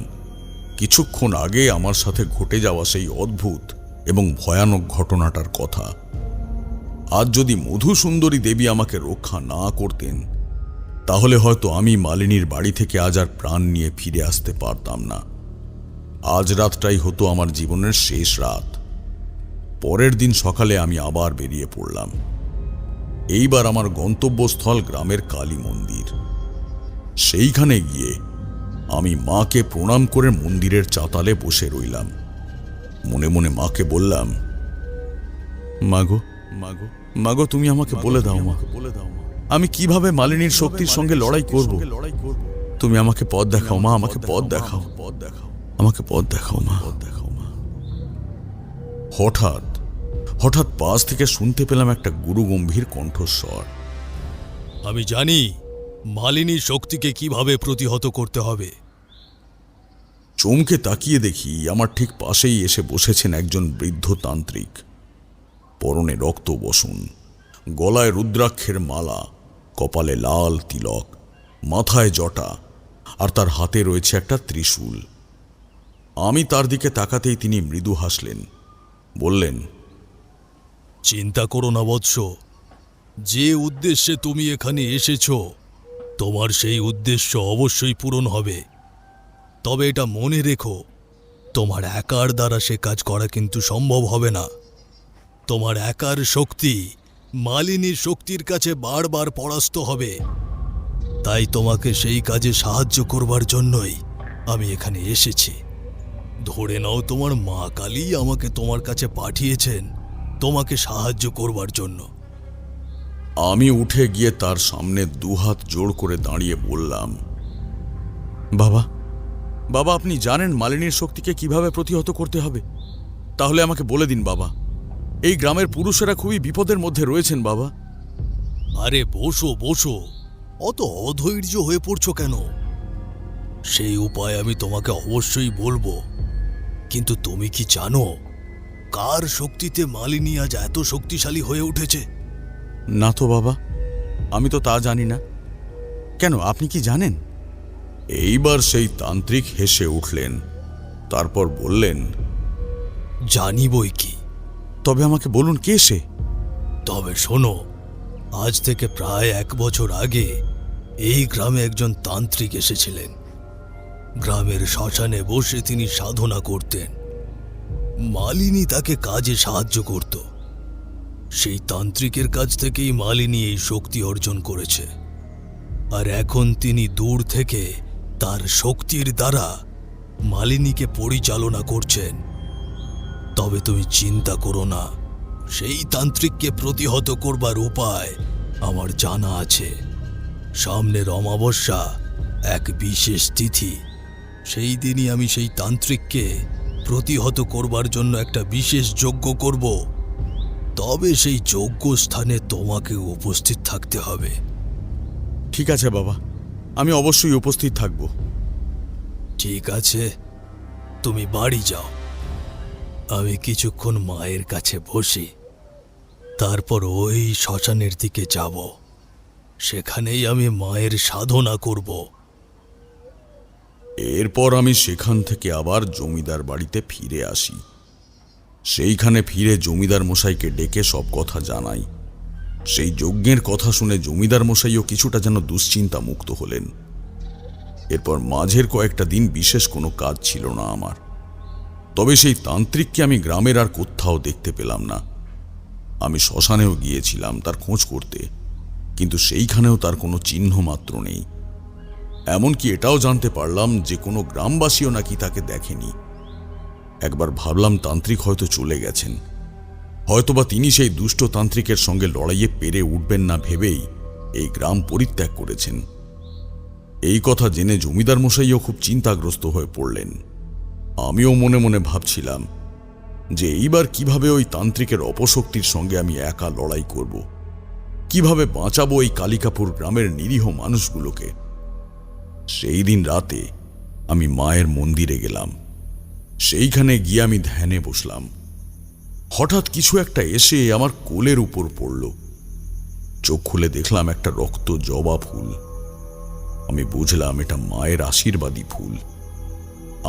কিছুক্ষণ আগে আমার সাথে ঘটে যাওয়া সেই অদ্ভুত এবং ভয়ানক ঘটনাটার কথা। আজ যদি মধুসুন্দরী দেবী আমাকে রক্ষা না করতেন, তাহলে হয়তো আমি মালিনীর বাড়ি থেকে আজ আর প্রাণ নিয়ে ফিরে আসতে পারতাম না। আজ রাতটাই হতো আমার জীবনের শেষ রাত। পরের দিন সকালে আমি আবার বেরিয়ে পড়লাম। এইবার আমার গন্তব্যস্থল গ্রামের কালী মন্দির। সেইখানে গিয়ে আমি মাকে প্রণাম করে মন্দিরের চাতালে বসে রইলাম। মনে মনে মাকে বললাম, মাগো মাগো মাগো, তুমি আমাকে বলে দাও মা, আমি কিভাবে মালিনীর শক্তির সঙ্গে লড়াই করব। তুমি আমাকে পথ দেখাও মা, আমাকে পথ দেখাও, আমাকে পথ দেখাও মা। হঠাৎ হঠাৎ পাশ থেকে শুনতে পেলাম একটা গুরুগম্ভীর কণ্ঠস্বর। আমি জানি মালিনীর শক্তিকে কিভাবে প্রতিহত করতে হবে। চমকে তাকিয়ে দেখি আমার ঠিক পাশেই এসে বসেছেন একজন বৃদ্ধ তান্ত্রিক। পরনে রক্ত বসন, গলায় রুদ্রাক্ষের মালা, কপালে লাল তিলক, মাথায় জটা, আর তার হাতে রয়েছে একটা ত্রিশূল। আমি তার দিকে তাকাতেই তিনি মৃদু হাসলেন, বললেন, চিন্তা করো না বৎস, যে উদ্দেশ্যে তুমি এখানে এসেছ তোমার সেই উদ্দেশ্য অবশ্যই পূরণ হবে। তবে এটা মনে রেখো, তোমার একার দ্বারা সে কাজ করা কিন্তু সম্ভব হবে না। তোমার একার শক্তি মালিনীর শক্তির কাছে বারবার পরাস্ত হবে। তাই তোমাকে সেই কাজে সাহায্য করবার জন্যই আমি এখানে এসেছি। ধরে নাও তোমার মা কালী আমাকে তোমার কাছে পাঠিয়েছেন তোমাকে সাহায্য করবার জন্য। আমি উঠে গিয়ে তার সামনে দুহাত জোড় করে দাঁড়িয়ে বললাম, বাবা বাবা, আপনি জানেন মালিনীর শক্তিকে কিভাবে প্রতিহত করতে হবে? তাহলে আমাকে বলে দিন বাবা। এই গ্রামের পুরুষেরা খুবই বিপদের মধ্যে রয়েছেন বাবা। আরে বসো বসো, অত অধৈর্য হয়ে পড়ছো কেন? সেই উপায় আমি তোমাকে অবশ্যই বলবো। কিন্তু তুমি কি জানো কার শক্তিতে মালিনী আজ এত শক্তিশালী হয়ে উঠেছে? না তো বাবা, আমি তো তা জানি না। কেন, আপনি কি জানেন? এইবার সেই তান্ত্রিক হেসে উঠলেন, তারপর বললেন, জানি বই কি। তবে আমাকে বলুন কে সে? তবে শোনো, আজ থেকে প্রায় 1 বছর আগে এই গ্রামে একজন তান্ত্রিক এসেছিলেন। গ্রামের শ্মশানে বসে তিনি সাধনা করতেন। মালিনী তাকে কাজে সাহায্য করত। সেই তান্ত্রিকের কাছ থেকেই মালিনী এই শক্তি অর্জন করেছে। আর এখন তিনি দূর থেকে তার শক্তির দ্বারা মালিনীকে পরিচালনা করছেন। তবে তুমি চিন্তা করো না, সেই তান্ত্রিককে প্রতিহত করবার উপায় আমার জানা আছে। সামনের অমাবস্যা এক বিশেষ তিথি, সেই দিনই আমি সেই তান্ত্রিককে প্রতিহত করবার জন্য একটা বিশেষ যজ্ঞ করব। তবে সেই যজ্ঞ স্থানে তোমাকে উপস্থিত থাকতে হবে। ঠিক আছে বাবা, আমি অবশ্যই উপস্থিত থাকব। ঠিক আছে, তুমি বাড়ি যাও। আমি কিছুক্ষণ মায়ের কাছে বসি, তারপর ওই শ্মশানের দিকে যাব। সেখানেই আমি মায়ের সাধনা করব। এরপর আমি সেখান থেকে আবার জমিদার বাড়িতে ফিরে আসি। সেইখানে ফিরে জমিদার মশাইকে ডেকে সব কথা জানাই। সেই যজ্ঞের কথা শুনে জমিদার মশাইও কিছুটা যেন দুশ্চিন্তা মুক্ত হলেন। এরপর মাঝের কয়েকটা দিন বিশেষ কোনো কাজ ছিল না আমার। তবে সেই তান্ত্রিককে আমি গ্রামের আর কোথাও দেখতে পেলাম না। আমি শ্মশানেও গিয়েছিলাম তার খোঁজ করতে, কিন্তু সেইখানেও তার কোনো চিহ্ন মাত্র নেই। এমনকি এটাও জানতে পারলাম যে কোনো গ্রামবাসীও নাকি তাকে দেখেনি। একবার ভাবলাম তান্ত্রিক হয়তো চলে গেছেন, হয়তোবা তিনি সেই দুষ্ট তান্ত্রিকের সঙ্গে লড়াইয়ে পেরে উঠবেন না ভেবেই এই গ্রাম পরিত্যাগ করেছেন। এই কথা জেনে জমিদার মশাইও খুব চিন্তাগ্রস্ত হয়ে পড়লেন। আমিও মনে মনে ভাবছিলাম যে এইবার কিভাবে ওই তান্ত্রিকের অপশক্তির সঙ্গে আমি একা লড়াই করব, কিভাবে বাঁচাবো এই কালিকাপুর গ্রামের নিরীহ মানুষগুলোকে। সেই দিন রাতে আমি মায়ের মন্দিরে গেলাম। সেইখানে গিয়ে আমি ধ্যানে বসলাম। হঠাৎ কিছু একটা এসে আমার কোলের উপর পড়ল। চোখ খুলে দেখলাম একটা রক্ত জবা ফুল। আমি বুঝলাম এটা মায়ের আশীর্বাদী ফুল।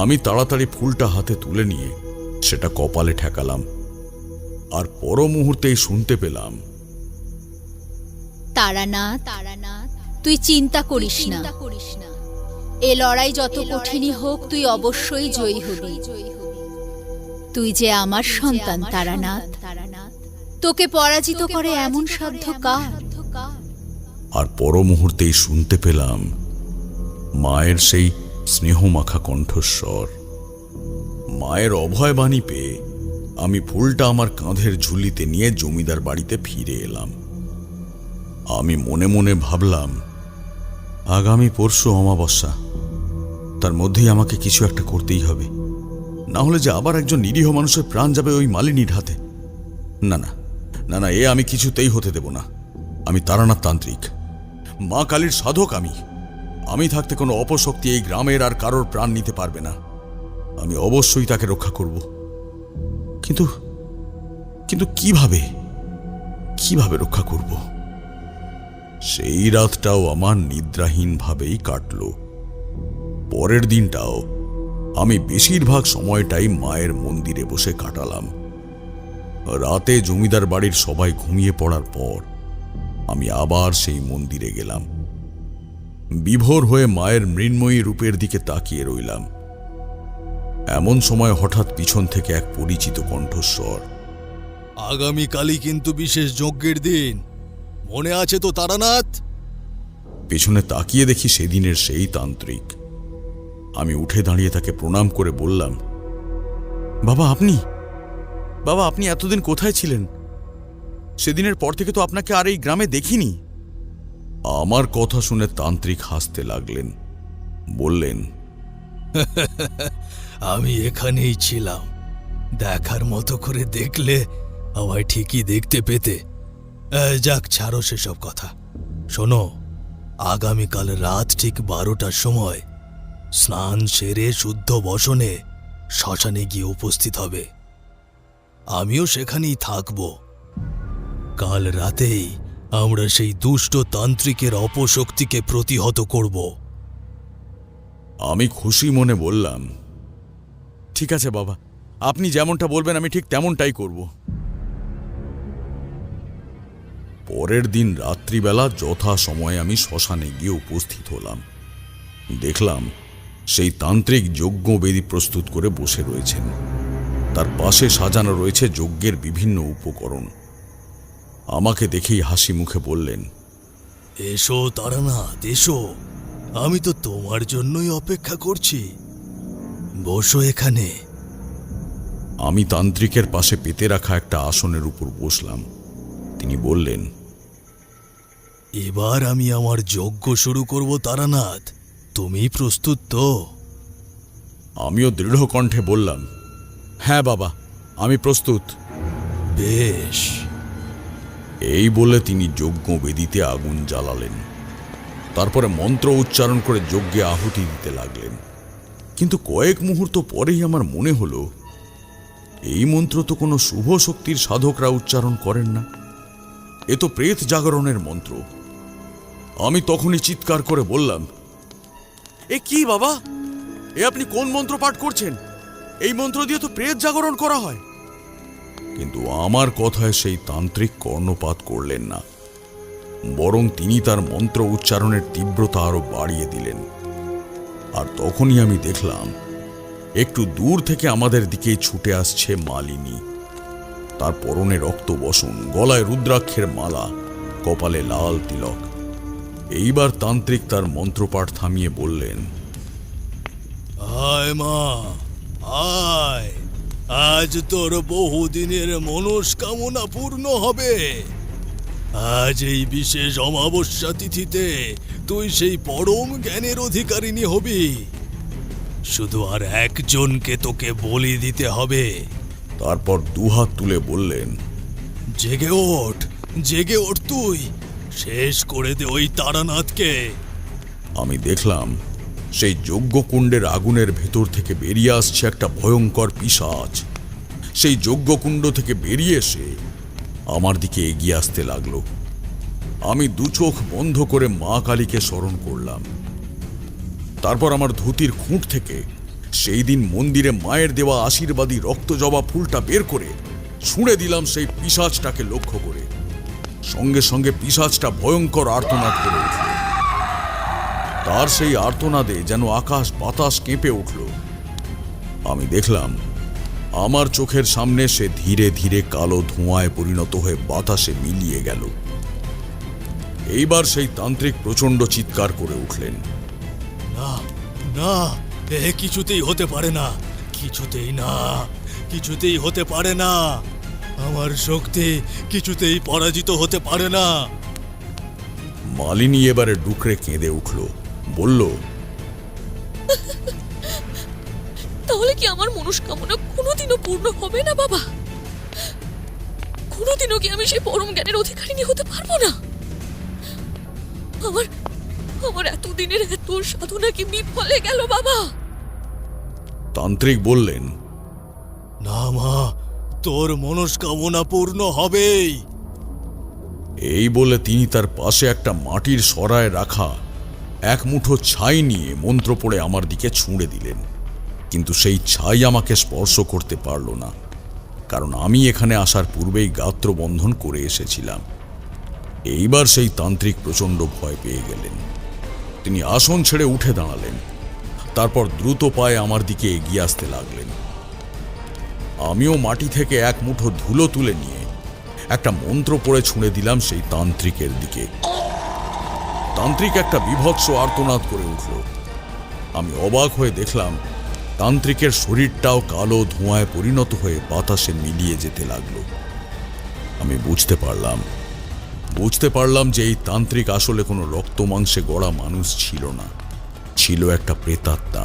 আমি তাড়াতাড়ি ফুলটা হাতে তুলে নিয়ে সেটা কপালে ঠেকালাম, আর পর মুহূর্তেই শুনতে পেলাম, তারানাথ, তুই চিন্তা করিস না। এ লড়াই যত কঠিনই হোক, তুই অবশ্যই জয়ী হবি। তুই যে আমার সন্তান তারানাথ, তোকে পরাজিত করে এমন সাধ্য কার? আর পর মুহূর্তেই শুনতে পেলাম মায়ের সেই স্নেহমাখা কণ্ঠস্বর। মায়ের অভয়বাণী পেয়ে আমি ফুলটা আমার কাঁধের ঝুলিতে নিয়ে জমিদার বাড়িতে ফিরে এলাম। আমি মনে মনে ভাবলাম, আগামী পরশু অমাবস্যা, তার মধ্যেই আমাকে কিছু একটা করতেই হবে, না হলে যে আবার একজন নিরীহ মানুষের প্রাণ যাবে ওই মালিনীর হাতে। না না না না, এ আমি কিছুতেই হতে দেব না। আমি তারানাথ তান্ত্রিক, মা কালীর সাধক। আমি থাকতে কোনো অপশক্তি এই গ্রামের আর কারোর প্রাণ নিতে পারবে না। আমি অবশ্যই তাকে রক্ষা করব। কিন্তু কিন্তু কিভাবে কিভাবে রক্ষা করব? সেই রাতটাও আমার নিদ্রাহীনভাবেই কাটল। পরের দিনটাও আমি বেশিরভাগ সময়টাই মায়ের মন্দিরে বসে কাটালাম। রাতে জমিদার বাড়ির সবাই ঘুমিয়ে পড়ার পর আমি আবার সেই মন্দিরে গেলাম। বিভোর হয়ে মায়ের মৃন্ময়ী রূপের দিকে তাকিয়ে রইলাম। এমন সময় হঠাৎ পিছন থেকে এক পরিচিত কণ্ঠস্বর, আগামীকালই কিন্তু বিশেষ যজ্ঞের দিন, মনে আছে তো তারানাথ? পেছনে তাকিয়ে দেখি সেদিনের সেই তান্ত্রিক। আমি উঠে দাঁড়িয়ে তাকে প্রণাম করে বললাম, বাবা আপনি এতদিন কোথায় ছিলেন? সেদিনের পর থেকে তো আপনাকে আর এই গ্রামে দেখিনি। আমার কথা শুনে তান্ত্রিক হাসতে লাগলেন, বললেন, আমি এখানেই ছিলাম, দেখার মতো করে দেখলে আমায় ঠিকই দেখতে পেতে। যাক, ছাড়ো সেসব কথা। শোনো, আগামীকাল রাত ঠিক 12টার সময় স্নান সেরে শুদ্ধ বসনে শ্মশানে গিয়ে উপস্থিত হবে। আমিও সেখানেই থাকব। কাল রাতেই আমরা সেই দুষ্ট তান্ত্রিকের অপশক্তিকে প্রতিহত করব। আমি খুশি মনে বললাম, ঠিক আছে বাবা, আপনি যেমনটা বলবেন আমি ঠিক তেমনটাই করব। পরের দিন রাত্রিবেলা যথা সময়ে আমি শ্মশানে গিয়ে উপস্থিত হলাম। দেখলাম সেই তান্ত্রিক যজ্ঞবেদী প্রস্তুত করে বসে রয়েছেন। তার পাশে সাজানো রয়েছে যজ্ঞের বিভিন্ন উপকরণ। আমাকে দেখেই হাসি মুখে বললেন, এসো তারানাথ, এসো, আমি তো তোমার জন্যই অপেক্ষা করছি। বসো এখানে। আমি তান্ত্রিকের পাশে পেতে রাখা একটা আসনের উপর বসলাম। তিনি বললেন, এবার আমি আমার যজ্ঞ শুরু করব তারানাথ, তুমি প্রস্তুত তো? আমিও দৃঢ় কণ্ঠে বললাম, হ্যাঁ বাবা, আমি প্রস্তুত। বেশ। এই বলে তিনি যজ্ঞবেদীতে আগুন জ্বালালেন। তারপরে মন্ত্র উচ্চারণ করে যজ্ঞে আহুতি দিতে লাগলেন। কিন্তু কয়েক মুহূর্ত পরেই আমার মনে হলো এই মন্ত্র তো কোনো শুভ শক্তির সাধকরা উচ্চারণ করেন না, এ তো প্রেত জাগরণের মন্ত্র। আমি তখনই চিৎকার করে বললাম, এ কি বাবা, এ আপনি কোন মন্ত্র পাঠ করছেন? এই মন্ত্র দিয়ে তো প্রেত জাগরণ করা হয়। কিন্তু আমার কথায় সেই তান্ত্রিক কর্ণপাত করলেন না, বরং তিনি তার মন্ত্র উচ্চারণের তীব্রতা আরো বাড়িয়ে দিলেন। আর তখনই আমি দেখলাম একটু দূর থেকে আমাদের দিকে ছুটে আসছে মালিনী। তার পরনে রক্ত বসন, গলায় রুদ্রাক্ষের মালা, কপালে লাল তিলক। এইবার তান্ত্রিক তার মন্ত্রপাঠ থামিয়ে বললেন, আয় মা, আয়, আজ তোর বহুদিনের মনস্কামনা পূর্ণ হবে। আজ এই বিশেষ অমাবস্যা তিথিতে তুই সেই পরম জ্ঞানের অধিকারিণী হবি। শুধু আর একজনকে তোকে বলি দিতে হবে। তারপর দুহাত তুলে বললেন, জেগে ওঠ, জেগে ওঠ, তুই শেষ করে দে ওই তারানাথকে। আমি দেখলাম সেই যজ্ঞকুণ্ডের আগুনের ভেতর থেকে বেরিয়ে আসছে একটা ভয়ঙ্কর পিশাচ। সেই যজ্ঞকুণ্ড থেকে বেরিয়ে এসে আমার দিকে এগিয়ে আসতে লাগলো। আমি দু চোখ বন্ধ করে মা কালীকে স্মরণ করলাম। তারপর আমার ধুতির খুঁট থেকে সেই দিন মন্দিরে মায়ের দেওয়া আশীর্বাদী রক্ত জবা ফুলটা বের করে ছুঁড়ে দিলাম সেই পিশাচটাকে লক্ষ্য করে। সঙ্গে সঙ্গে পিশাচটা ভয়ঙ্কর আর্তনাদ করে উঠল। তার সেই আর্তনাদে যেন আকাশ বাতাস কেঁপে উঠল। আমি দেখলাম আমার চোখের সামনে সে ধীরে ধীরে কালো ধোঁয়ায় পরিণত হয়ে বাতাসে মিলিয়ে গেল। এইবার সেই তান্ত্রিক প্রচণ্ড চিৎকার করে উঠলেন, না না, এ কিছুতেই হতে পারে না, কিছুতেই না, কিছুতেই হতে পারে না। আমার শক্তি কিছুতেই পরাজিত হতে পারে না। মালিনী এবারে ডুকরে কেঁদে উঠল, বলল, তাহলে কি আমার মনস্কামনা কোনোদিনও পূর্ণ হবে না বাবা? কোনোদিনও কি আমি সেই পরম জ্ঞানের অধিকারিণী হতে পারবো না? আমার আমার এতদিনের এত সাধনা কি বিফলে গেল বাবা? তান্ত্রিক বললেন, না মা, তোর মনস্কামনা পূর্ণ হবেই। এই বলে তিনি তার পাশে একটা মাটির সরায় রাখা এক মুঠো ছাই নিয়ে মন্ত্র পড়ে আমার দিকে ছুঁড়ে দিলেন। কিন্তু সেই ছাই আমাকে স্পর্শ করতে পারল না, কারণ আমি এখানে আসার পূর্বেই গাত্রবন্ধন করে এসেছিলাম। এইবার সেই তান্ত্রিক প্রচণ্ড ভয় পেয়ে গেলেন। তিনি আসন ছেড়ে উঠে দাঁড়ালেন, তারপর দ্রুত পায়ে আমার দিকে এগিয়ে আসতে লাগলেন। আমিও মাটি থেকে এক মুঠো ধুলো তুলে নিয়ে একটা মন্ত্র পড়ে ছুঁড়ে দিলাম সেই তান্ত্রিকের দিকে। তান্ত্রিক একটা বিভৎস আর্তনাদ করে উঠল। আমি অবাক হয়ে দেখলাম তান্ত্রিকের শরীরটাও কালো ধোঁয়ায় পরিণত হয়ে বাতাসে মিলিয়ে যেতে লাগলো। আমি বুঝতে পারলাম যে এই তান্ত্রিক আসলে কোনো রক্ত মাংসে গড়া মানুষ ছিল না, ছিল একটা প্রেতাত্মা।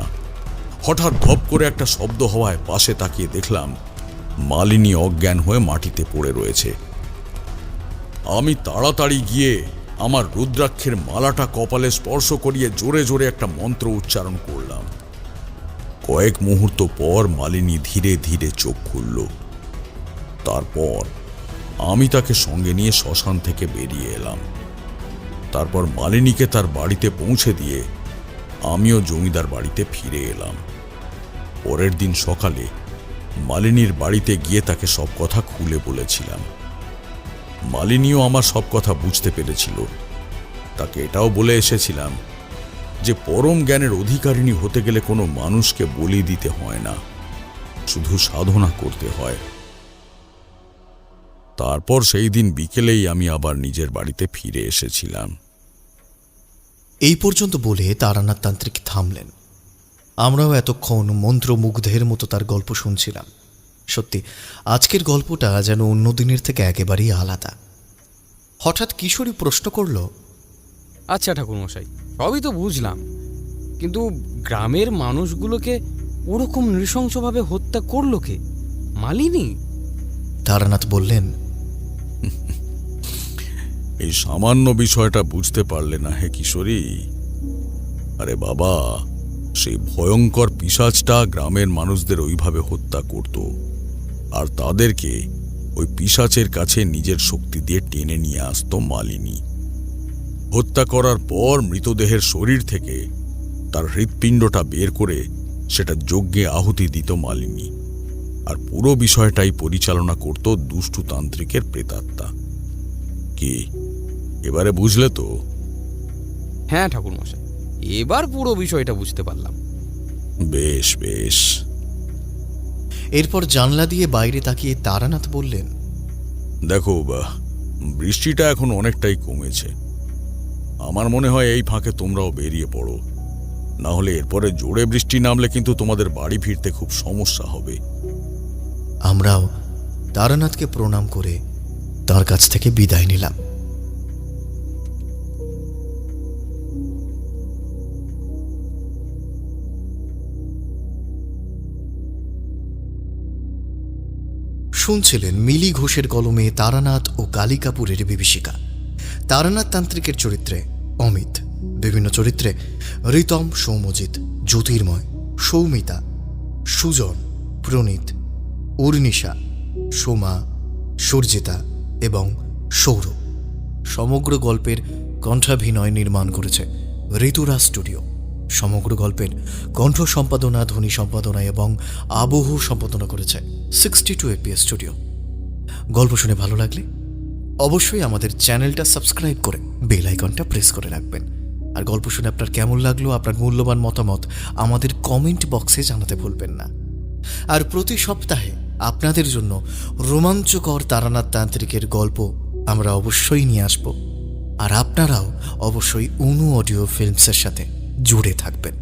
হঠাৎ ধপ করে একটা শব্দ হওয়ায় পাশে তাকিয়ে দেখলাম মালিনী অজ্ঞান হয়ে মাটিতে পড়ে রয়েছে। আমি তাড়াতাড়ি গিয়ে আমার রুদ্রাক্ষের মালাটা কপালে স্পর্শ করিয়ে জোরে জোরে একটা মন্ত্র উচ্চারণ করলাম। কয়েক মুহূর্ত পর মালিনী ধীরে ধীরে চোখ খুলল। তারপর আমি তাকে সঙ্গে নিয়ে শ্মশান থেকে বেরিয়ে এলাম। তারপর মালিনীকে তার বাড়িতে পৌঁছে দিয়ে আমিও জমিদার বাড়িতে ফিরে এলাম। পরের দিন সকালে মালিনীর বাড়িতে গিয়ে তাকে সব কথা খুলে বলেছিলাম। মালিনীও আমার সব কথা বুঝতে পেরেছিল। তাকে এটাও বলে এসেছিলাম যে পরম জ্ঞানের অধিকারিণী হতে গেলে কোনো মানুষকে বলি দিতে হয় না, শুধু সাধনা করতে হয়। তারপর সেই দিন বিকেলেই আমি আবার নিজের বাড়িতে ফিরে এসেছিলাম। এই পর্যন্ত বলে তারানাথ তান্ত্রিক থামলেন। আমরাও এতক্ষণ মন্ত্রমুগ্ধের মতো তার গল্প শুনছিলাম। সত্যি আজকের গল্পটা যেন অন্য দিনের থেকে একেবারেই আলাদা। হঠাৎ কিশোরী প্রশ্ন করল, আচ্ছা ঠাকুরমশাই, সবই তো বুঝলাম, কিন্তু গ্রামের মানুষগুলোকে ওরকম নৃশংসভাবে হত্যা করলো কে? মালিনী? তারানাথ বললেন, এই সামান্য বিষয়টা বুঝতে পারলে না হে কিশোরী? আরে বাবা, সেই ভয়ঙ্কর পিশাচটা গ্রামের মানুষদের ওইভাবে হত্যা করত, আর তাদেরকে ওই পিশাচের কাছে নিজের শক্তি দিয়ে টেনে নিয়ে আসতো মালিনী। হত্যা করার পর মৃতদেহের শরীর থেকে তার হৃৎপিণ্ডটা বের করে সেটা যজ্ঞে আহুতি দিত মালিনী, আর পুরো বিষয়টাই পরিচালনা করত দুষ্টু তান্ত্রিকের প্রেতাত্মা। কি এবারে বুঝলে তো? হ্যাঁ ঠাকুরমশাই, এবার পুরো বিষয়টা বুঝতে পারলাম। বেশ বেশ। এরপর জানলা দিয়ে বাইরে তাকিয়ে তারানাথ বললেন, দেখো বৃষ্টিটা এখন অনেকটাই কমেছে। আমার মনে হয় এই ফাঁকে তোমরাও বেরিয়ে পড়ো, না হলে এরপরে জোরে বৃষ্টি নামলে কিন্তু তোমাদের বাড়ি ফিরতে খুব সমস্যা হবে। আমরাও তারানাথকে প্রণাম করে তার কাছ থেকে বিদায় নিলাম। শুনছিলেন মিলি ঘোষের কলমে তারানাথ ও কালী কাপুরের বিভীষিকা। তারানাথ তান্ত্রিকের চরিত্রে অমিত, বিভিন্ন চরিত্রে ঋতম, সৌম্যজিৎ, জ্যোতির্ময়, সৌমিতা, সুজন, প্রণীত, উর্নিশা, সোমা, সুরজিতা এবং সৌর। সমগ্র গল্পের কণ্ঠাভিনয় নির্মাণ করেছে ঋতুরাজ স্টুডিও। সমগ্র গল্পের কণ্ঠ সম্পাদনা, ধ্বনি সম্পাদনা এবং আবহ সম্পাদনা করেছে 62 APS স্টুডিও। গল্প শুনে ভালো লাগলে অবশ্যই আমাদের চ্যানেলটা সাবস্ক্রাইব করে বেল আইকনটা প্রেস করে রাখবেন। আর গল্প শুনে আপনার কেমন লাগলো, আপনার মূল্যবান মতামত আমাদের কমেন্ট বক্সে জানাতে ভুলবেন না। আর প্রতি সপ্তাহে আপনাদের জন্য রোমাঞ্চকর তারানাথ তান্ত্রিকের গল্প আমরা অবশ্যই নিয়ে আসব। আর আপনারাও অবশ্যই অনু অডিও ফিল্মসের সাথে জুড়ে থাকবেন।